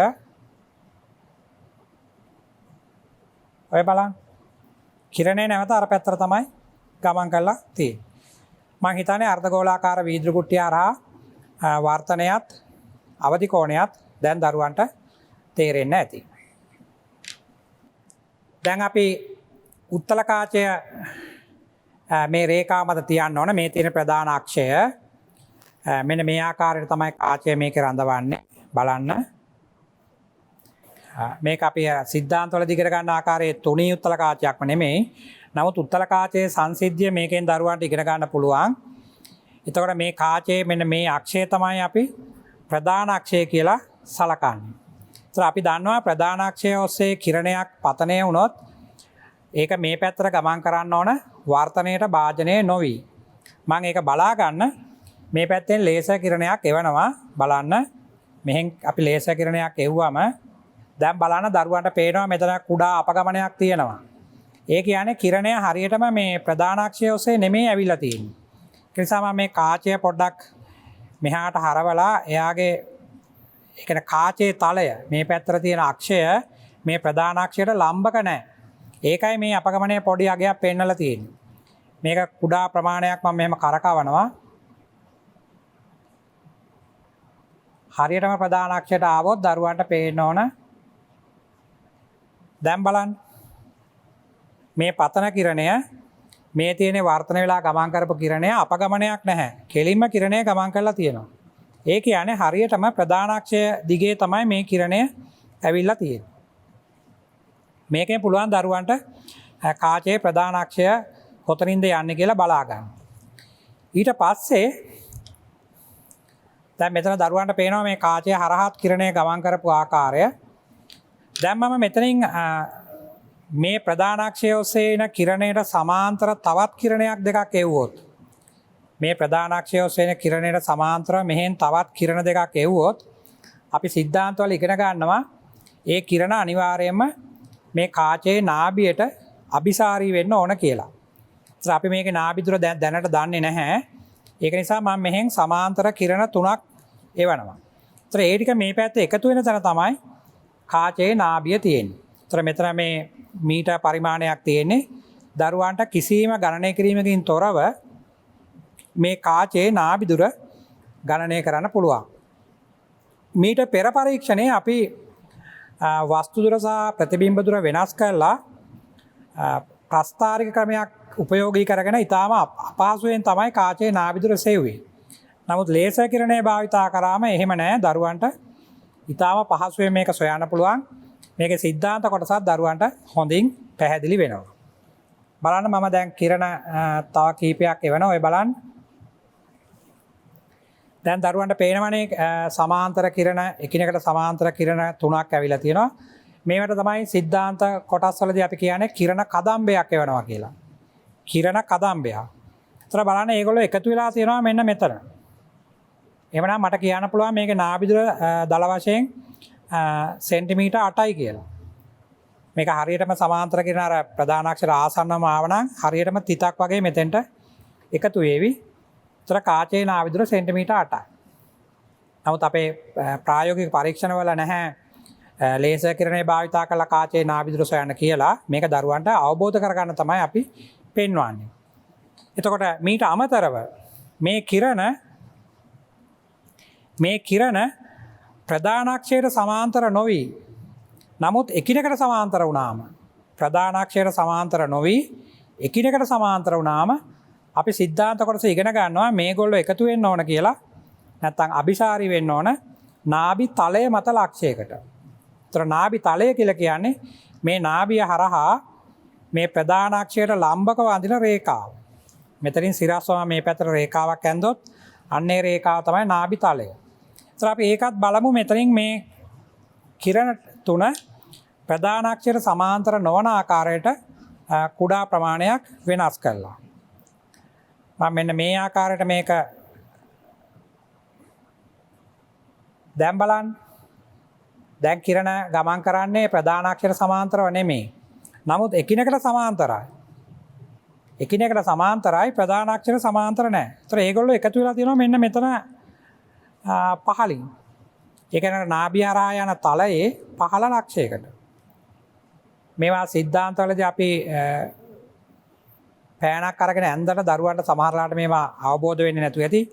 S1: ඔය බලන්න කිරණය නැවත අර පැත්තට තමයි ගමන් කරලා තියෙන්නේ. මම හිතන්නේ අර්ධගෝලාකාර වීදුරු කුට්ටිය හරහා වර්තනයත් අවදි කෝණයත් දැන් දරුවන්ට තේරෙන්න ඇති. දැන් අපි උත්තල කාචය මේ රේඛාව මත තියන්න ඕන. මේ තියෙන ප්‍රධාන අක්ෂය මෙන්න මේ ආකාරයට තමයි කාචය මේක රඳවන්නේ. බලන්න. මේක අපි සිද්ධාන්තවල දිගට ගන්න ආකාරයේ තුනී උත්තල කාචයක්ම නෙමෙයි. නමුත් උත්තල කාචයේ සංසිද්ධිය මේකෙන් දරුවන්ට ඉගෙන ගන්න පුළුවන්. එතකොට මේ කාචයේ මෙන්න මේ අක්ෂය තමයි අපි ප්‍රධාන අක්ෂය කියලා සලකන්නේ. ඒතර අපි දන්නවා ප්‍රධාන අක්ෂය ඔස්සේ කිරණයක් පතනය වුණොත් ඒක මේ පැත්තට ගමන් කරන්න ඕන වර්තනයට භාජනය නොවි. මම ඒක බලා ගන්න මේ පැත්තෙන් ලේසර් කිරණයක් එවනවා. බලන්න මෙහෙන් අපි ලේසර් කිරණයක් එව්වම දැන් බලන්න දරුවන්ට පේනවා මෙතන කුඩා අපගමනයක් තියෙනවා. ඒ කියන්නේ කිරණය හරියටම මේ ප්‍රධාන අක්ෂය ඔස්සේ නෙමෙයි ඇවිල්ලා තියෙන්නේ. ඒ නිසා මම මේ කාචය පොඩ්ඩක් මෙහාට හරවලා එයාගේ ඒ කියන්නේ කාචයේ තලය මේ පැත්තට තියෙන අක්ෂය මේ ප්‍රධාන අක්ෂයට ලම්බක නැහැ. ඒකයි මේ අපගමනයේ පොඩි අගයක් පෙන්නලා තියෙන්නේ. මේක කුඩා ප්‍රමාණයක් මම මෙහෙම කරකවනවා. හරියටම ප්‍රධාන අක්ෂයට ආවොත් දරුවන්ට පේන්න ඕන. දැන් බලන්න. මේ පතන කිරණය මේ තියෙන වර්තන වෙලා ගමන් කරපු කිරණය අපගමනයක් නැහැ. කෙලින්ම කිරණය ගමන් කරලා තියෙනවා. ඒ කියන්නේ හරියටම ප්‍රධාන අක්ෂය දිගේ තමයි මේ කිරණය ඇවිල්ලා තියෙන්නේ. මේකෙන් පුළුවන් දරුවන්ට කාචයේ ප්‍රධාන අක්ෂය කොතනින්ද යන්නේ කියලා බලා ගන්න. ඊට පස්සේ දැන් මෙතන දරුවන්ට පේනවා මේ කාචය හරහාත් කිරණය ගමන් කරපු ආකාරය. දැන් මම මෙතනින් මේ ප්‍රධාන අක්ෂය ඔස්සේ එන කිරණයට සමාන්තර තවත් කිරණයක් දෙකක් එව්වොත් මේ ප්‍රධාන අක්ෂය ඔස්සේ එන කිරණයට සමාන්තර මෙහෙන් තවත් කිරණ දෙකක් එව්වොත් අපි සිද්ධාන්තවල ඉගෙන ගන්නවා ඒ කිරණ අනිවාර්යයෙන්ම මේ කාචයේ නාභියට අபிසාරී වෙන්න ඕන කියලා. ඒත් අපි මේකේ නාභි දුර දැනට දන්නේ නැහැ. ඒක නිසා මම මෙහෙන් සමාන්තර කිරණ තුනක් එවනවා. ඒත් ඒ ටික මේ පැත්තේ එකතු වෙන තැන තමයි කාචයේ නාභිය තියෙන්නේ. ඒතර මෙතන මේ මීටර් පරිමාණයක් තියෙන්නේ. දරුවන්ට කිසියම් ගණනය කිරීමකින් තොරව මේ කාචයේ නාභිදුර ගණනය කරන්න පුළුවන්. මීට පෙර පරීක්ෂණයේ අපි වස්තු දුර සහ ප්‍රතිබිම්බ දුර වෙනස් කරලා ප්‍රස්ථාරික ක්‍රමයක් උපයෝගී කරගෙන ඉතාම අපහසුවෙන් තමයි කාචයේ නාභිදුර සෙව්වේ. නමුත් ලේසර් කිරණය භාවිතා කරාම එහෙම නැහැ. දරුවන්ට ඉතාම පහසුවෙන් මේක සොයන්න පුළුවන්. මේකේ සිද්ධාන්ත කොටසත් දරුවන්ට හොඳින් පැහැදිලි වෙනවා. බලන්න මම දැන් කිරණ තව කීපයක් එවනවා. ඔය බලන්න. දැන් දරුවන්ට පේනවනේ සමාන්තර කිරණ එකිනෙකට සමාන්තර කිරණ 3ක් ඇවිල්ලා තියෙනවා. මේවට තමයි සිද්ධාන්ත කොටස් වලදී අපි කියන්නේ කිරණ කදම්බයක් එවනවා කියලා. කිරණ කදම්බයක්. ඒතර බලන්න මේගොල්ලෝ එකතු වෙලා තියෙනවා මෙන්න මෙතන. එවනම් මට කියන්න පුළුවන් මේකේ නාභිදුර දල වශයෙන් සෙන්ටිමීටර් 8යි කියලා. මේක හරියටම සමාන්තර කිරණ අර ප්‍රධාන අක්ෂර ආසන්නම ආවනම් හරියටම තිතක් වගේ මෙතෙන්ට එකතු වේවි. ඒතර කාචයේ නාභිදුර සෙන්ටිමීටර් 8යි. නමුත් අපේ ප්‍රායෝගික පරීක්ෂණවල නැහැ ලේසර් කිරණය භාවිතා කරලා කාචයේ නාභිදුර සොයන්න කියලා. මේක දරුවන්ට අවබෝධ කරගන්න තමයි අපි පෙන්වන්නේ. එතකොට මීට අමතරව මේ කිරණ ප්‍රධාන අක්ෂයට සමාන්තර නොවි. නමුත් එකිනෙකට සමාන්තර වුණාම ප්‍රධාන අක්ෂයට සමාන්තර නොවි එකිනෙකට සමාන්තර වුණාම අපි සිද්ධාන්ත කොටස ඉගෙන ගන්නවා මේගොල්ලෝ එකතු වෙන්න ඕන කියලා. නැත්නම් අபிසාරි වෙන්න ඕන නාභි තලය මත ලක්ෂයකට. ඒතර නාභි තලය කියලා කියන්නේ මේ නාභිය හරහා මේ ප්‍රධාන අක්ෂයට ලම්බකව අඳින රේඛාව. මෙතනින් සිරස්වම මේ පැත්තට රේඛාවක් ඇඳොත් අන්නේ රේඛාව තමයි නාභි තලය. ඒතර අපි ඒකත් බලමු. මෙතනින් මේ කිරණ තුන ප්‍රධාන අක්ෂයට සමාන්තර නොවන ආකාරයට කුඩා ප්‍රමාණයක් වෙනස් කරලා. මම මෙන්න මේ ආකාරයට මේක දැන් බලන්න. දැන් කිරණ ගමන් කරන්නේ ප්‍රධාන අක්ෂර සමාන්තරව නෙමෙයි. නමුත් එකිනෙකට සමාන්තරයි. එකිනෙකට සමාන්තරයි ප්‍රධාන අක්ෂර සමාන්තර නැහැ. ඒතර ඒගොල්ලෝ එකතු වෙලා තියෙනවා මෙන්න මෙතන පහලින්. ඒ කියන්නේ නාභිය හරහා යන තලයේ පහළ ලක්ෂයකට. මේවා සිද්ධාන්තවලදී අපි පෑනක් අරගෙන ඇඳලා දරුවන්ට සමහරලාට මේවා අවබෝධ වෙන්නේ නැතු ඇති.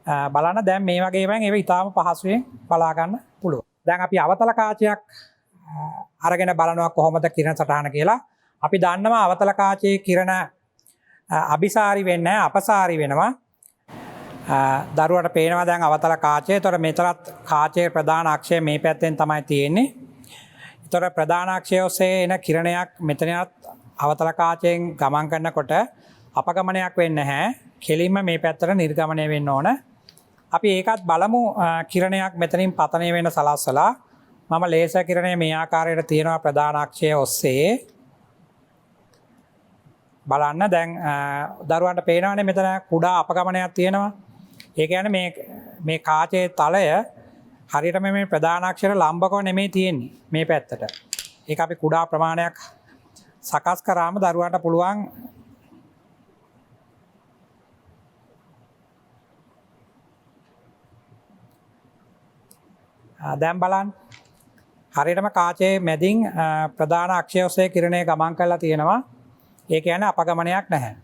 S1: බලන්න දැන් මේ වගේ වයින් ඒව ඉතාම පහසුවෙන් බලා ගන්න පුළුවන්. දැන් අපි අවතල කාචයක් අරගෙන බලනවා කොහොමද කිරණ සටහන කියලා. අපි දන්නවා අවතල කාචයේ කිරණ අபிසාරි වෙන්නේ නැහැ අපසාරි වෙනවා. දරුවට පේනවා දැන් අවතල කාචය. ඒතර මෙතරත් කාචයේ ප්‍රධාන අක්ෂය මේ පැත්තෙන් තමයි තියෙන්නේ. ඒතර ප්‍රධාන අක්ෂය ඔස්සේ එන කිරණයක් මෙතනත් අවතල කාචයෙන් ගමන් කරනකොට අපගමනයක් වෙන්නේ නැහැ. කෙලින්ම මේ පැත්තට නිර්ගමනය වෙන්න ඕන. අපි ඒකත් බලමු. කිරණයක් මෙතනින් පතනය වෙන සලස්සලා මම ලේසර් කිරණය මේ ආකාරයට තියෙනවා ප්‍රධාන අක්ෂය ඔස්සේ. බලන්න දැන් දරුවන්ට පේනවානේ මෙතන කුඩා අපගමනයක් තියෙනවා. ඒ කියන්නේ මේ කාචයේ තලය හරියටම මේ ප්‍රධාන අක්ෂර ලම්බකව නෙමෙයි තියෙන්නේ මේ පැත්තට. ඒක අපි කුඩා ප්‍රමාණයක් සකස් කරාම දරුවන්ට පුළුවන් දැන් බලන්න හරියටම කාචයේ මැදින් ප්‍රධාන අක්ෂය ඔස්සේ කිරණය ගමන් කරලා තියෙනවා. ඒ කියන්නේ අපගමනයක් නැහැ.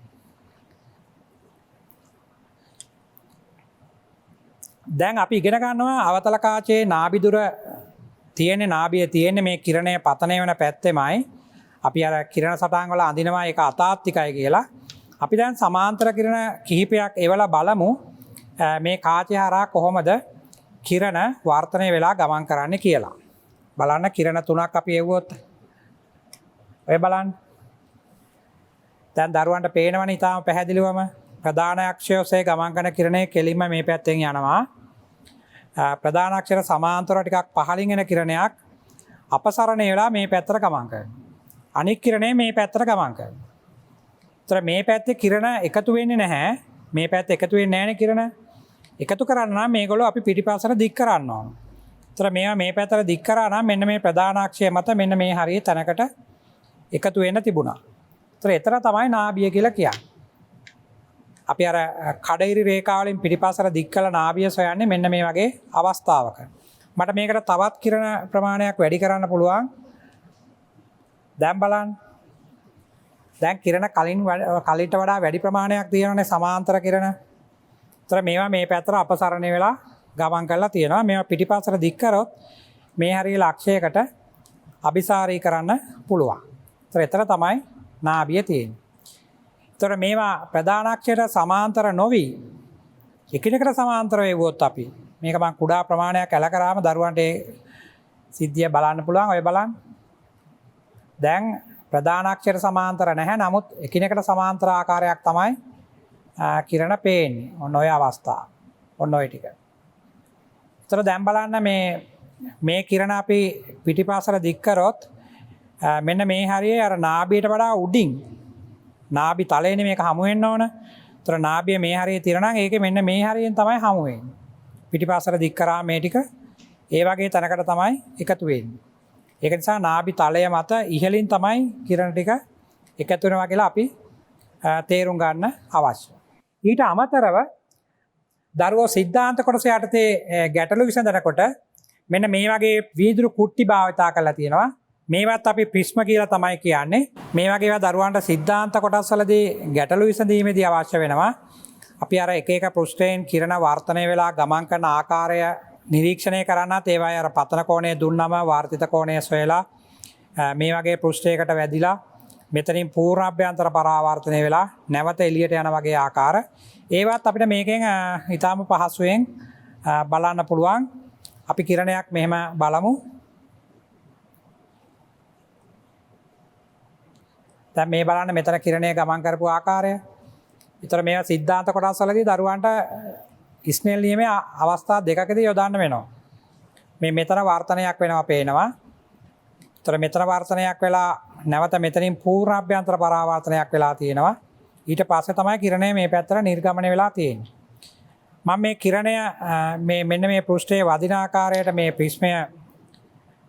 S1: දැන් අපි ඉගෙන ගන්නවා අවතල කාචයේ නාභිදුර තියෙන්නේ නාභිය තියෙන්නේ මේ කිරණය පතනය වෙන පැත්තෙමයි. අපි අර කිරණ සටහන් වල අඳිනවා ඒක අතාත්තිකයි කියලා. අපි දැන් සමාන්තර කිරණ කිහිපයක් එවලා බලමු මේ කාචය හරහා කොහොමද කිරණ වර්තනය වෙලා ගමන් කරන්නේ කියලා. බලන්න කිරණ තුනක් අපි එවුවොත් ඔය බලන්න. දැන් දරුවන්ට පේනවනේ ඊටාම පැහැදිලිවම ප්‍රධාන අක්ෂය ඔස්සේ ගමන් කරන කිරණය කෙලින්ම මේ පැත්තෙන් යනවා. ප්‍රධාන අක්ෂර සමාන්තරව ටිකක් පහළින් එන කිරණයක් අපසරණය වෙලා මේ පැත්තට ගමන් කරනවා. අනික් කිරණය මේ පැත්තට ගමන් කරනවා. ඒතර මේ පැත්තේ කිරණ එකතු වෙන්නේ නැහැ. මේ පැත්ත එකතු වෙන්නේ නැහැනේ කිරණ. එකතු කරන්න නම් මේගොල්ලෝ අපි පිටිපස්සට දික් කරන්න ඕන. ඒතර මේවා මේ පැත්තට දික් කරා නම් මෙන්න මේ ප්‍රධාන අක්ෂය මත මෙන්න මේ හරිය තැනකට එකතු වෙන්න තිබුණා. ඒතර එතන තමයි නාභිය කියලා කියන්නේ. අපි අර කඩිරි රේඛාවලින් පිටිපස්සට දික් කළ නාභිය සොයන්නේ මෙන්න මේ වගේ අවස්ථාවක. මට මේකට තවත් කිරණ ප්‍රමාණයක් වැඩි කරන්න පුළුවන්. දැන් බලන්න. දැන් කිරණ කලින්ට වඩා වැඩි ප්‍රමාණයක් තියෙනවානේ සමාන්තර කිරණ. ඒතර මේවා මේ පැත්තට අපසරණය වෙලා ගමන් කරලා තියෙනවා. මේවා පිටිපස්සට දික් කරොත් මේ හරිය ලක්ෂයකට අபிසාරී කරන්න පුළුවන්. ඒතර එතන තමයි නාභිය තියෙන්නේ. ඒතර මේවා ප්‍රධානාක්ෂයට සමාන්තර නොවි එකිනෙකට සමාන්තර වේවොත් අපි මේක මම කුඩා ප්‍රමාණයක් ඇල කරාම දරුවන්ට ඒ සිද්ධිය බලන්න පුළුවන්. ඔය බලන්න. දැන් ප්‍රධානාක්ෂයට සමාන්තර නැහැ. නමුත් එකිනෙකට සමාන්තර ආකාරයක් තමයි කිරණ පේන්නේ. ඔන්න ඔය අවස්ථාව. ඔන්න ඔය ටික. ඒතර දැන් බලන්න මේ කිරණ අපි පිටිපස්සට දික් කරොත් මෙන්න මේ හරියේ අර නාභියට වඩා උඩින් නාභි තලයේනේ මේක හමු වෙන්න ඕන. ඒතර නාභිය මේ හරියේ තිරනම් ඒකේ මෙන්න මේ හරියෙන් තමයි හමු වෙන්නේ. පිටිපස්සට දික් කරා මේ ටික ඒ වගේ තැනකට තමයි එකතු වෙන්නේ. ඒක නිසා නාභි තලය මත ඉහළින් තමයි කිරණ ටික එකතු වෙනවා කියලා අපි තේරුම් ගන්න අවශ්‍යයි. ඊට අමතරව දරුවෝ සිද්ධාන්ත කොටස යටතේ ගැටලු විසඳනකොට මෙන්න මේ වගේ වීදුරු කුට්ටි භාවිතා කරලා තියෙනවා. මේවත් අපි ප්‍රිස්ම කියලා තමයි කියන්නේ. මේ වගේ ඒවා දරුවන්ට සිද්ධාන්ත කොටස්වලදී ගැටලු විසඳීමේදී අවශ්‍ය වෙනවා. අපි අර එක එක පෘෂ්ඨයෙන් කිරණ වර්ධනය වෙලා ගමන් කරන ආකාරය නිරීක්ෂණය කරන්නත් ඒවායේ අර පතන කෝණය දුන්නම වර්ධිත කෝණය සොයලා මේ වගේ පෘෂ්ඨයකට වැදිලා මෙතනින් පූර්ණ අභ්‍යන්තර පරාවර්තනය වෙලා නැවත එළියට යන වගේ ආකාර ඒවත් අපිට මේකෙන් ඊටාම පහසුවෙන් බලන්න පුළුවන්. අපි කිරණයක් මෙහෙම බලමු. දැන් මේ බලන්න මෙතන කිරණය ගමන් කරපු ආකාරය. ඊතර මේවා සිද්ධාන්ත කොටස්වලදී දරුවන්ට ඉස්නේල් නියමයේ අවස්ථා දෙකකදී යොදන්න වෙනවා. මේ මෙතන වර්තනයක් වෙනවා පේනවා. ඊතර මෙතන වර්තනයක් වෙලා නැවත මෙතනින් පූර්ණ අභ්‍යන්තර පරාවර්තනයක් වෙලා තියෙනවා. ඊට පස්සේ තමයි කිරණය මේ පැත්තට නිර්ගමනය වෙලා තියෙන්නේ. මම මේ කිරණය මෙන්න මේ පෘෂ්ඨයේ වදින ආකාරයට මේ ප්‍රිස්මය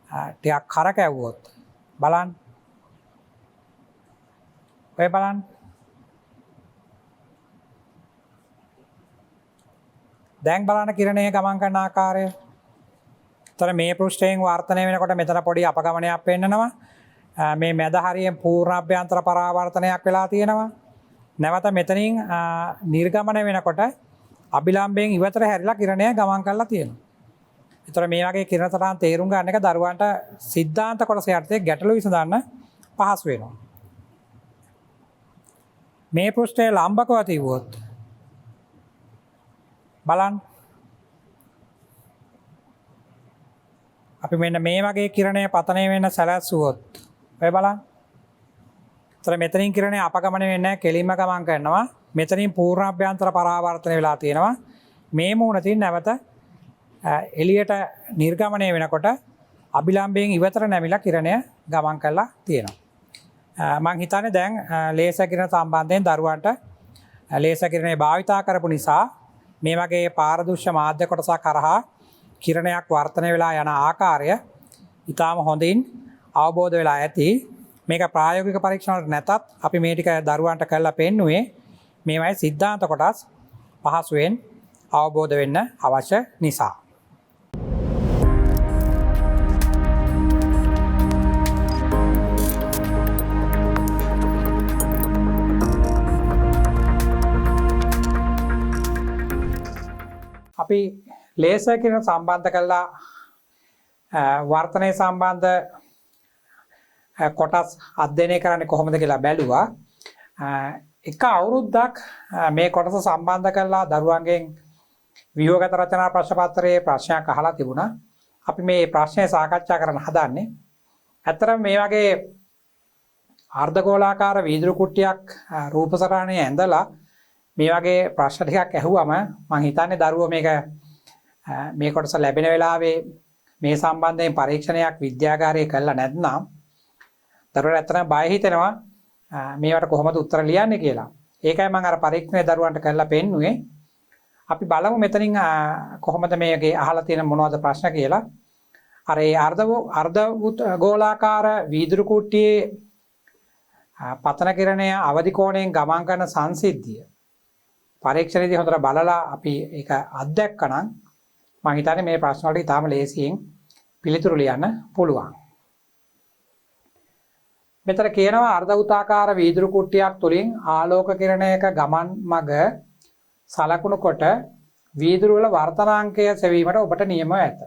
S1: ටිකක් කරකැවුවොත් බලන්න. ඔය බලන්න. දැන් බලන්න කිරණය ගමන් කරන ආකාරය. ඒතර මේ පෘෂ්ඨයෙන් වර්ධනය වෙනකොට මෙතන පොඩි අපගමනයක් පෙන්නනවා. මේ මැද හරියෙන් පූර්ණ අභ්‍යන්තර පරාවර්තනයක් වෙලා තියෙනවා. නැවත මෙතනින් නිර්ගමනය වෙනකොට අභිලම්භයෙන් ඉවතට හැරිලා කිරණය ගමන් කරලා තියෙනවා. ඒතර මේ වගේ කිරණ තරම් තේරුම් ගන්න එක දරුවන්ට සිද්ධාන්ත කොටස යටතේ ගැටලු විසඳන්න පහසු වෙනවා. මේ පෘෂ්ඨයේ ලම්බකව තිබුවොත් බලන්න. අපි මෙන්න මේ වගේ කිරණය පතනය වෙන්න සැලැස්සුවොත් ඔය බලන්න. ඒතර මෙතනින් කිරණය අපගමනය වෙන්නේ නැහැ, කෙලින්ම ගමන් කරනවා. මෙතනින් පූර්ණ අභ්‍යන්තර පරාවර්තනය වෙලා තියෙනවා. මේ මූණතින් නැවත එළියට නිර්ගමනය වෙනකොට අභිලම්භයෙන් ඉවතට නැමිලා කිරණය ගමන් කරලා තියෙනවා. මම හිතන්නේ දැන් ලේසර් කිරණ සම්බන්ධයෙන් දරුවන්ට ලේසර් කිරණේ භාවිතා කරපු නිසා මේ වගේ පාරදෘශ්‍ය මාධ්‍ය කොටසක් කරහා කිරණයක් වර්ධනය වෙලා යන ආකාරය ඊටාම හොඳින් අවබෝධ වෙලා ඇති. මේක ප්‍රායෝගික පරීක්ෂණ වලට නැතත් අපි මේ ටික දරුවන්ට කරලා පෙන්නුවේ මේවයි සිද්ධාන්ත කොටස් පහසුවෙන් අවබෝධ වෙන්න අවශ්‍ය නිසා. අපි ලේසර් කිරණ සම්බන්ධ කළා වර්තනය සම්බන්ධ කොටස් අධ්‍යයනය කරන්නේ කොහොමද කියලා බැලුවා. එක අවුරුද්දක් මේ කොටස සම්බන්ධ කරලා දරුවන්ගෙන් ව්‍යුහගත රචනා ප්‍රශ්න පත්‍රයේ ප්‍රශ්නයක් අහලා තිබුණා. අපි මේ ප්‍රශ්නය සාකච්ඡා කරන්න හදන්නේ. ඇත්තටම මේ වගේ අර්ධගෝලාකාර වීදුරු කුට්ටියක් රූපසරණයේ ඇඳලා මේ වගේ ප්‍රශ්න ටිකක් ඇහුවම මම හිතන්නේ දරුවෝ මේ කොටස ලැබෙන වෙලාවේ මේ සම්බන්ධයෙන් පරීක්ෂණයක් විද්‍යාගාරයේ කළා නැත්නම් දරුවෝ ඇත්තටම බය හිතෙනවා මේවට කොහොමද උත්තර ලියන්නේ කියලා. ඒකයි මම අර පරීක්ෂණය දරුවන්ට කරලා පෙන්නුවේ. අපි බලමු මෙතනින් කොහොමද මේකේ අහලා තියෙන මොනවද ප්‍රශ්න කියලා. අර ඒ අර්ධ ගෝලාකාර වීදුරු කුට්ටියේ පතන කිරණය අවදි කෝණයෙන් ගමන් කරන සංසිද්ධිය පරීක්ෂණයේදී හොඳට බලලා අපි ඒක අත්දැක්කනම් මම හිතන්නේ මේ ප්‍රශ්න වලට ඉතාම ලේසියෙන් පිළිතුරු ලියන්න පුළුවන්. මෙතන කියනවා අර්ධ වෘත්තාකාර වීදුරු කුට්ටියක් තුලින් ආලෝක කිරණයක ගමන් මඟ සලකුණු කොට වීදුරු වල වර්තනාංකය සෙවීමට ඔබට නියම ඇත.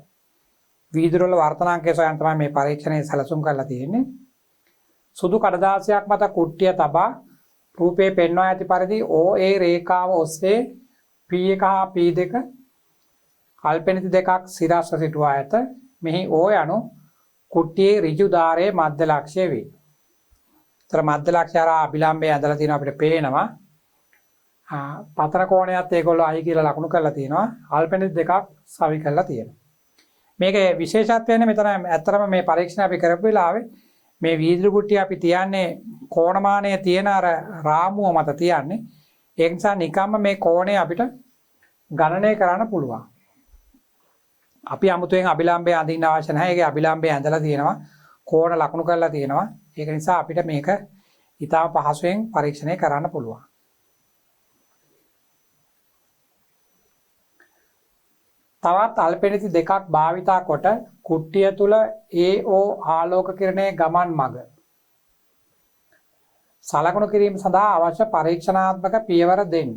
S1: වීදුරු වල වර්තනාංකය සොයන්න තමයි මේ පරීක්ෂණය සැලසුම් කරලා තියෙන්නේ. සුදු කඩදාසියක් මත කුට්ටිය තබා රූපේ පෙන්වා ඇති පරිදි OA රේඛාව ඔස්සේ P1 හා P2 අල්පෙනිති දෙකක් සිරස්ව සිටුවා ඇත. මෙහි O යනු කුට්ටියේ ඍජු ධාරයේ මධ්‍ය ලක්ෂ්‍ය වේ. තර මධ්‍ය ලක්ෂ්‍ය හරහා අභිලම්බය ඇදලා තියෙනවා අපිට පේනවා. පතන කෝණයත් ඒගොල්ලෝ අයි කියලා ලකුණු කරලා තියෙනවා. අල්පෙනිති දෙකක් සවි කරලා තියෙනවා. මේකේ විශේෂත්වය වෙන්නේ මෙතන ඇත්තටම මේ පරීක්ෂණ අපි කරපු වෙලාවේ මේ වීදුරු කුට්ටිය අපි තියන්නේ කෝණමානයේ තියෙන අර රාමුව මත තියන්නේ. ඒ නිසා නිකම්ම මේ කෝණය අපිට ගණනය කරන්න පුළුවන්. අපි 아무තෙන් අභිලම්බය අඳින්න අවශ්‍ය නැහැ. ඒකේ අභිලම්බය ඇඳලා තියෙනවා. කෝණ ලකුණු කරලා තියෙනවා. ඒක නිසා අපිට මේක ඉතාම පහසුවෙන් පරීක්ෂණය කරන්න පුළුවන්. තවත් අල්පෙනිති දෙකක් භාවිතා කොට කුට්ටිය තුල AO ආලෝක කිරණයේ ගමන් මඟ සලකුණු කිරීම සඳහා අවශ්‍ය පරීක්ෂණාත්මක පියවර දෙන්න.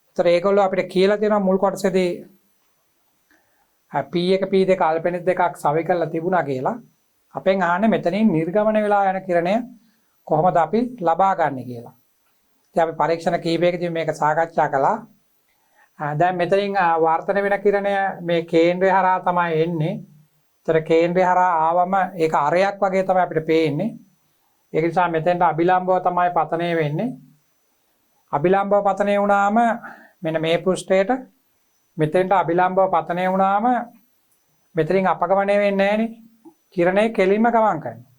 S1: ඒතර ඒගොල්ලෝ අපිට කියලා දෙනවා මුල් කොටසේදී P1 P2 අල්පෙනිති දෙකක් සවි කරලා තිබුණා කියලා. අපෙන් අහන්නේ මෙතනින් නිර්ගමන වෙලා යන කිරණය කොහොමද අපි ලබා ගන්නෙ කියලා. ඉතින් අපි පරීක්ෂණ කීපයකදී මේක සාකච්ඡා කළා. දැන් මෙතනින් වර්තන වෙන කිරණය මේ කේන්ද්‍රය හරහා තමයි එන්නේ. ඒතර කේන්ද්‍රය හරහා ආවම ඒක අරයක් වගේ තමයි අපිට පේන්නේ. ඒක නිසා මෙතෙන්ට අභිලම්බව තමයි පතනය වෙන්නේ. අභිලම්බව පතනය වුණාම මෙන්න මේ පෘෂ්ඨයට මෙතෙන්ට අභිලම්බව පතනය වුණාම මෙතනින් අපගමනය වෙන්නේ නැහනේ. කිරණය කෙලින්ම ගමන් කරනවා.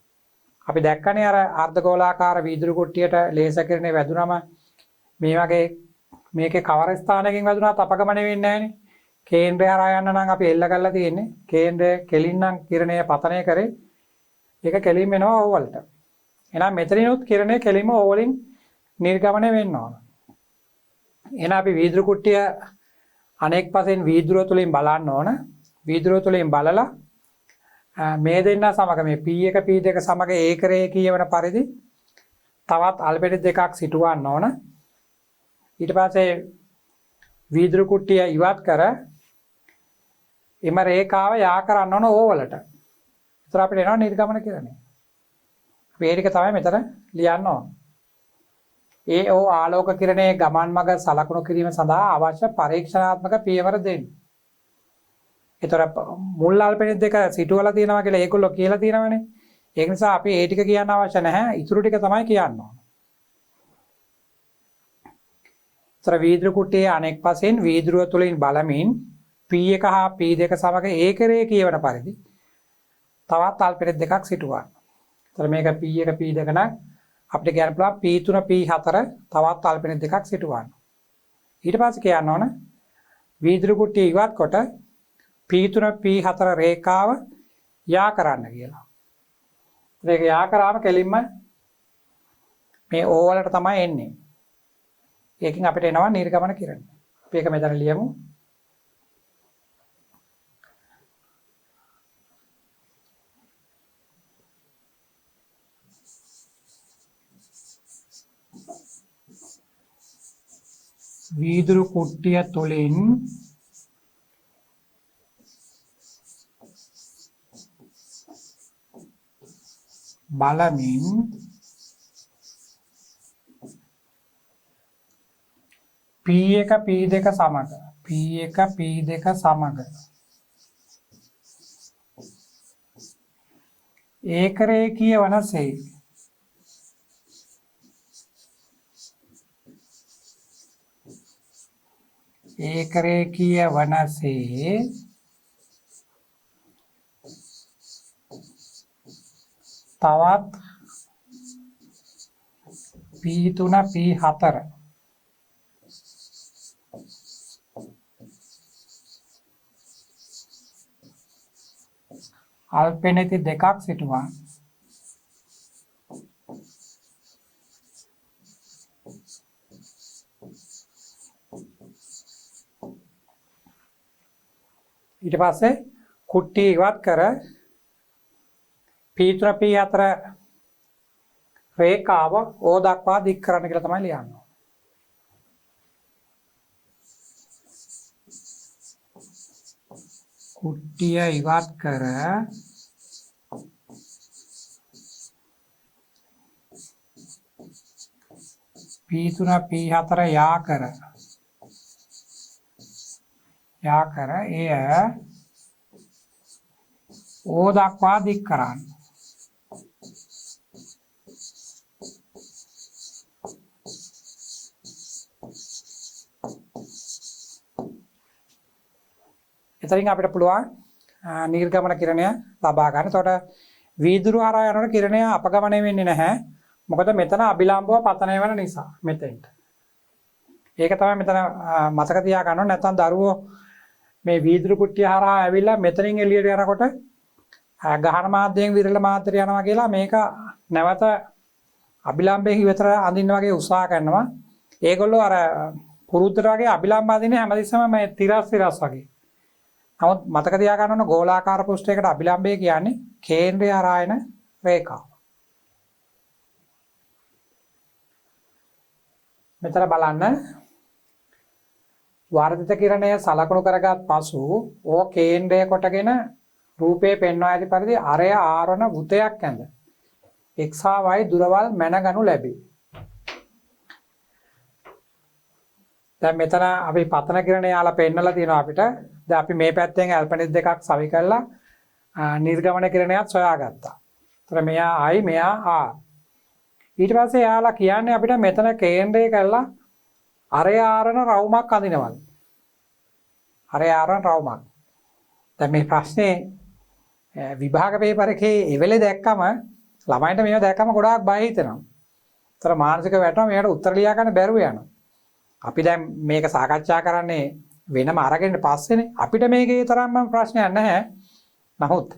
S1: අපි දැක්කනේ අර අර්ධගෝලාකාර වීදුරු කුට්ටියට ලේසර් කිරණය වැදුනම මේ වගේ මේකේ කවර ස්ථානයකින් වැදුනත් අපගමනය වෙන්නේ නැහනේ. කේන්ද්‍රය හරහා යන්න නම් අපි එල්ල කරලා තියෙන්නේ. කේන්ද්‍රය කෙලින්නම් කිරණය පතනය කරේ. ඒක කෙලින් වෙනවා O වලට. එහෙනම් මෙතනිනුත් කිරණය කෙලින්ම O වලින් නිර්ගමනය වෙන්න ඕන. එහෙනම් අපි වීදුරු කුට්ටිය අනෙක් පසෙන් වීදුරුව තුලින් බලන්න ඕන. වීදුරුව තුලින් බලලා මේ දෙන්න සමග මේ P1 P2 සමග ඒකරේඛීය වන පරිදි තවත් අල්පෙනිති දෙකක් සිටුවන්න ඕන. ඊට පස්සේ වීදුරු කුට්ටිය ඉවත් කර එම රේඛාව යා කරන්න ඕන O වලට. ඒතර අපිට එනවා නිර්ගමන කිරණය. අපි ඒ ටික තමයි මෙතන ලියන්න ඕන. AO ආලෝක කිරණයේ ගමන් මඟ සලකුණු කිරීම සඳහා අවශ්‍ය පරීක්ෂණාත්මක පියවර දෙන්න. ඒතර මුල් අල්පෙනිති දෙක සිටුවලා තියෙනවා කියලා ඒගොල්ලෝ කියලා තියෙනවනේ. ඒක නිසා අපි ඒ ටික කියන්න අවශ්‍ය නැහැ. ඊටු ටික තමයි කියන්න ඕන. තර වීදුරු කුට්ටියේ අනෙක් පසෙන් වීදුරුව තුලින් බලමින් P1 හා P2 සමග ඒකරේඛීය වන පරිදි තවත් අල්පෙනිති දෙකක් සිටුවන්න. තර මේක P1 P2 නම් අපිට කියන්න පුළුවන් P3 P4 තවත් අල්පෙනිති දෙකක් සිටුවන්න. ඊට පස්සේ කියන්න ඕන වීදුරු කුට්ටිය ඉවත් කොට P3 P4 රේඛාව යා කරන්න කියලා. ඒක යා කරාම කෙලින්ම මේ O වලට තමයි එන්නේ. ඒකෙන් අපිට එනවා නිර්ගමන කිරණය. අපි ඒක මෙතන ලියමු. වීදුරු කුට්ටිය තුලින් බලමින් P1 P2 සමග ඒකරේඛීය වනසේ තවත් P3 P4 අල්පෙනිති දෙකක් සිටුවා. ඊට පස්සේ කුට්ටිය ඉවත් කර P3 P4 රේඛාව O දක්වා දික් කරන්න කියලා තමයි ලියන්නේ. කුට්ටිය ඉවත් කර P3 P4 යා කර එය O දක්වා දික් කරන්න. එතනින් අපිට පුළුවන් නිර්ගමන කිරණය ලබා ගන්න. එතකොට වීදුරු හරහා යනකොට කිරණය අපගමනය වෙන්නේ නැහැ. මොකද මෙතන අභිලම්බව පතනය වෙන නිසා මෙතෙන්ට. ඒක තමයි මෙතන මතක තියා ගන්න ඕනේ. නැත්නම් දරුවෝ මේ වීදුරු කුට්ටිය හරහා ඇවිල්ලා මෙතනින් එළියට යනකොට ගහන මාධ්‍යයෙන් විරල මාධ්‍යයට යනවා කියලා මේක නැවත අභිලම්බයෙන් විතර අඳින්න වගේ උත්සාහ කරනවා. ඒගොල්ලෝ අර පුරුද්දට වගේ අභිලම්බ අඳින්නේ හැමතිස්සම මේ තිරස් වගේ. නමුත් මතක තියා ගන්න ඕන ගෝලාකාර පෘෂ්ඨයකට අභිලම්බය කියන්නේ කේන්ද්‍රය හරහා එන රේඛාව. මෙතන බලන්න වර්ධිත කිරණය සලකුණු කරගත් පසු ඕ කේන්ද්‍රය කොටගෙන රූපයේ පෙන්වා ඇති පරිදි අරය ආරණ වෘතයක් ඇඳ x හා y දුරවල් මැනගනු ලැබේ. දැන් මෙතන අපි පතන කිරණය යාලා පෙන්නලා තියෙනවා අපිට. දැන් අපි මේ පැත්තෙන් ඇල්පනිස් දෙකක් සවි කරලා නිර්ගමන කිරණයක් සොයාගත්තා. ඒතර මෙයා I මෙයා R. ඊට පස්සේ යාලා කියන්නේ අපිට මෙතන කේන්ද්‍රය කරලා අරය ආරණ රවුමක් අඳිනවලු. අරය ආරණ රවුමක්. දැන් මේ ප්‍රශ්නේ විභාග පේපර් එකේ එවෙලේ දැක්කම ළමයින්ට මේව දැක්කම ගොඩාක් බය හිතෙනවා. ඒතර මානසික වැටෙනවා මේකට උත්තර ලියා ගන්න බැරුව යනවා. අපි දැන් මේක සාකච්ඡා කරන්නේ වෙනම අරගෙන පස්සේනේ. අපිට මේකේ තරම්ම ප්‍රශ්නයක් නැහැ. නමුත්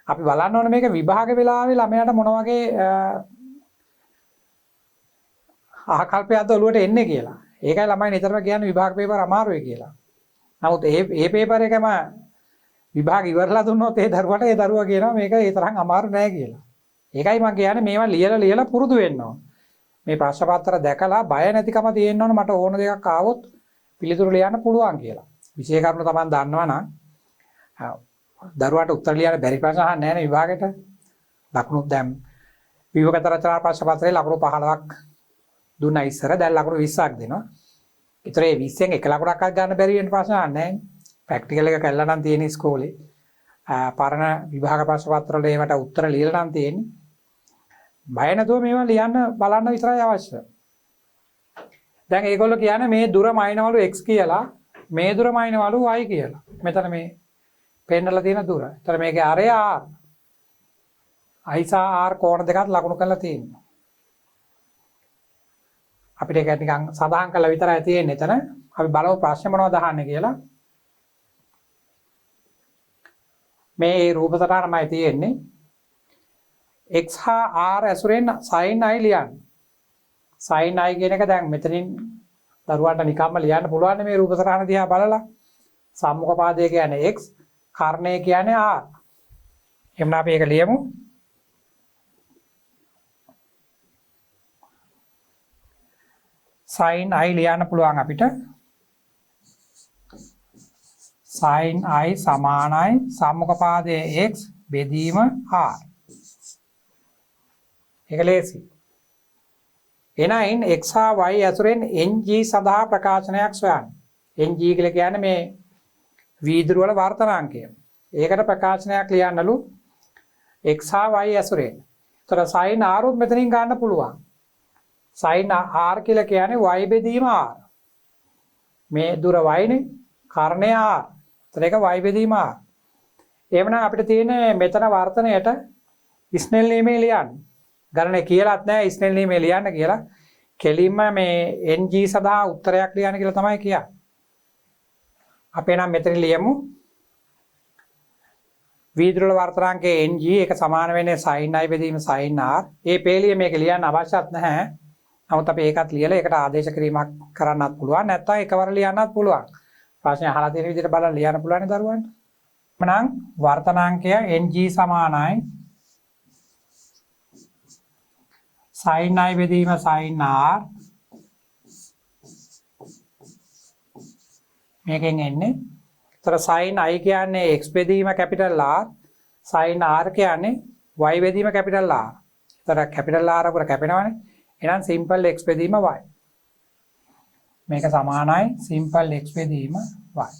S1: අපි බලන්න ඕනේ මේක විභාග වෙලාවේ ළමයාට මොන වගේ ආකල්පයක්ද ඔළුවට එන්නේ කියලා. ඒකයි ළමයි නිතරම කියන්නේ විභාග පේපර් අමාරුයි කියලා. නමුත් මේ පේපර් එකම විභාග ඉවරලා දුන්නොත් ඒ දරුවා කියනවා මේක ඒ තරම් අමාරු නෑ කියලා. ඒකයි මම කියන්නේ මේවා ලියලා පුරුදු වෙන්න ඕන. මේ ප්‍රශ්න පත්‍ර දැකලා බය නැතිකම තියෙන්න ඕන. මට ඕන දෙයක් ආවොත් පිළිතුරු ලියන්න පුළුවන් කියලා. විශේෂ කරුණු තමයි දන්නවනම් දරුවාට උත්තර ලියන්න බැරි ප්‍රශ්න අහන්නේ නැහැ නේ විභාගෙට. ලකුණු දැන් විභාග රචනා ප්‍රශ්න පත්‍රයේ ලකුණු 15ක් දුන්නා ඉස්සර. දැන් ලකුණු 20ක් දෙනවා. ඒතර ඒ 20න් එක ලකුණක්වත් ගන්න බැරි වෙන ප්‍රශ්න අහන්නේ නැහැ. ප්‍රැක්ටිකල් එක කළා නම් තියෙන ඉස්කෝලේ. පරණ විභාග ප්‍රශ්න පත්‍ර වල ඒවට උත්තර ලියලා නම් තියෙන්නේ. බය නැතුව මේවා ලියන්න බලන්න විතරයි අවශ්‍ය. දැන් ඒගොල්ලෝ කියන්නේ මේ දුර මයින්වලු x කියලා, මේ දුර මයින්වලු y කියලා. මෙතන මේ පෙන්නලා තියෙන දුර. ඒතර මේකේ අරය r. i සහ r කෝණ දෙකක් ලකුණු කරලා තියෙනවා. අපිට ඒක නිකන් සඳහන් කරලා විතරයි තියෙන්නේ එතන. අපි බලමු ප්‍රශ්නේ මොනවද අහන්නේ කියලා. මේ රූප සටහනමයි තියෙන්නේ. x හා r ඇසුරෙන් sin i ලියන්න. sin i කියන එක දැන් මෙතනින් දරුවන්ට නිකම්ම ලියන්න පුළුවන් මේ රූප සටහන දිහා බලලා. සම්මුඛ පාදය කියන්නේ x, කර්ණය කියන්නේ r. එහෙනම් අපි ඒක ලියමු. sin i ලියන්න පුළුවන් අපිට. sin i සමානයි සම්මුඛ පාදයේ x බෙදීම r. ඒක ලේසි. එනයින් x හා y ඇසුරෙන් ng සඳහා ප්‍රකාශනයක් සොයන්න. ng කියලා කියන්නේ මේ වීදුරු වල වර්තනාංකය. ඒකට ප්‍රකාශනයක් ලියන්නලු x හා y ඇසුරෙන්. ඒතර sin r උත් මෙතනින් ගන්න පුළුවන්. sin r කියලා කියන්නේ y බෙදීම r. මේ දුර y නේ, කර්ණය r. ඒතර ඒක y බෙදීම r. එහෙමනම් අපිට තියෙන්නේ මෙතන වර්තනයට ස්නෙල් නියමයේ ලියන්න. ගණනේ කියලාත් නැහැ ස්නෙල් නියමයේ ලියන්න කියලා. කෙලින්ම මේ ng සඳහා උත්තරයක් ලියන්න කියලා තමයි කියන්නේ. අපි නම් මෙතන ලියමු. වීදුරු වල වර්තනාංකයේ ng ඒක සමාන වෙන්නේ sin i බෙදීම sin r. ඒ පේලිය මේක ලියන්න අවශ්‍යත් නැහැ. නමුත් අපි ඒකත් ලියලා ඒකට ආදේශ කිරීමක් කරන්නත් පුළුවන්. නැත්නම් එකවර ලියන්නත් පුළුවන්. ප්‍රශ්නේ අහලා තියෙන විදිහට බලලා ලියන්න පුළුවන් නේ දරුවන්ට. එහෙනම් වර්තනාංකය ng සමානයි sin i බෙදීම sin r මේකෙන් එන්නේ. ඒතර sin i කියන්නේ x බෙදීම capital R, sin r කියන්නේ y බෙදීම capital R. ඒතර capital R අපර කැපෙනවනේ. එහෙනම් simple x බෙදීම y. මේක සමානයි simple x බෙදීම y.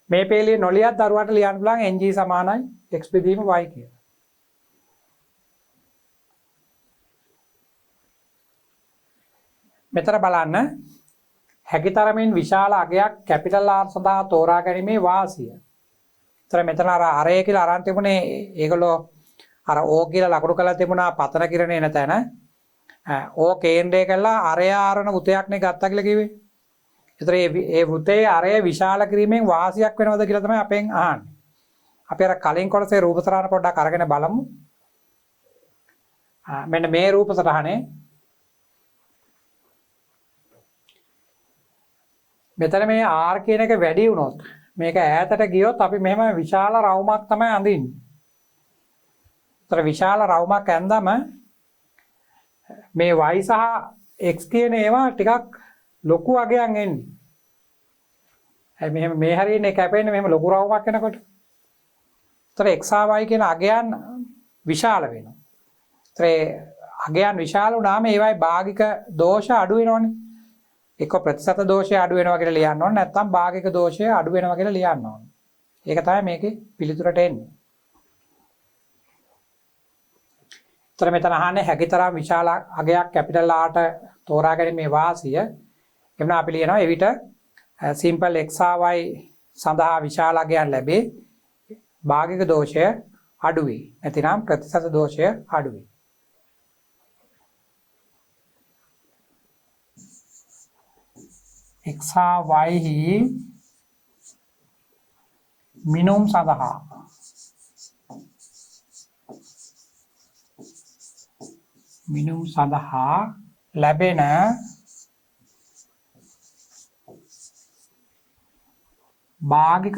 S1: මේ පේලිය නොලියත් දරුවාට ලියන්න පුළුවන් ng සමානයි x බෙදීම y කියලා. මෙතන බලන්න හැකිතරමින් විශාල අගයක් කැපිටල් R සඳහා තෝරා ගැනීමේ වාසිය. ඒතර මෙතන අර අරය කියලා අරන් තිබුණේ ඒගොල්ලෝ අර O කියලා ලකුණු කරලා තිබුණා පතන කිරණේ එන තැන. O කේන්ද්‍රය කළා අරය ආරණ වෘතයක් නේ ගත්තා කියලා කිව්වේ. ඒතර මේ වෘතයේ අරය විශාල කිරීමෙන් වාසියක් වෙනවද කියලා තමයි අපෙන් අහන්නේ. අපි අර කලින් කොටසේ රූප සටහන පොඩ්ඩක් අරගෙන බලමු. මෙන්න මේ රූප සටහනේ මෙතන මේ R කියන එක වැඩි වුණොත් මේක ඈතට ගියොත් අපි මෙහෙම විශාල රවුමක් තමයි අඳින්නේ. ඒතර විශාල රවුමක් ඇඳම මේ y සහ x කියන ඒවා ටිකක් ලොකු අගයන් එන්නේ. හැබැයි මෙහෙම මේ හරියනේ කැපෙන්නේ මෙහෙම ලොකු රවුමක් එනකොට. ඒතර x සහ y කියන අගයන් විශාල වෙනවා. ඒතර අගයන් විශාල වුණාම ඒවයි භාගික දෝෂ අඩු වෙනවනේ. එක්ක ප්‍රතිශත දෝෂය අඩු වෙනවා කියලා ලියන්න ඕනේ නැත්නම් භාගික දෝෂය අඩු වෙනවා කියලා ලියන්න ඕනේ. ඒක තමයි මේකේ පිළිතුරට එන්නේ. ඒතර මෙතන අහන්නේ හැකිතරම් විශාල අගයක් කැපිටල් R ට තෝරා ගැනීමේ වාසිය. එමුන අපි ලියනවා එවිට simple x y සඳහා විශාල අගයන් ලැබේ. භාගික දෝෂය අඩු වේ. නැතිනම් ප්‍රතිශත දෝෂය අඩු වේ. x y හි මිනුම් සඳහා ලැබෙන භාගික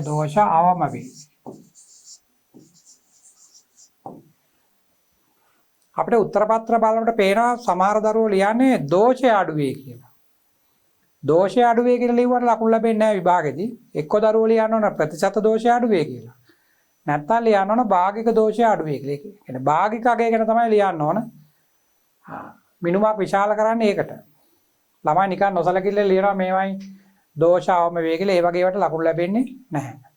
S1: දෝෂ අවම වේ. අපිට උත්තර පත්‍ර බලනකොට පේනවා සමහර දරුවෝ ලියන්නේ දෝෂය අඩු වේ කියලා. දෝෂය අඩු වේ කියලා ලියුවට ලකුණු ලැබෙන්නේ නැහැ විභාගෙදී. එක්ක දරුවෝ ලියන්න ඕන ප්‍රතිශත දෝෂය අඩු වේ කියලා. නැත්නම් ලියන්න ඕන භාගික දෝෂය අඩු වේ කියලා. ඒ කියන්නේ භාගික අගය ගැන තමයි ලියන්න ඕන. මිනුමක් විශාල කරන්නේ ඒකට. ළමයි නිකන් නොසලකිල්ල ලියනවා මේවයි දෝෂ අවම වේ කියලා. ඒ වගේ ඒවාට ලකුණු ලැබෙන්නේ නැහැ.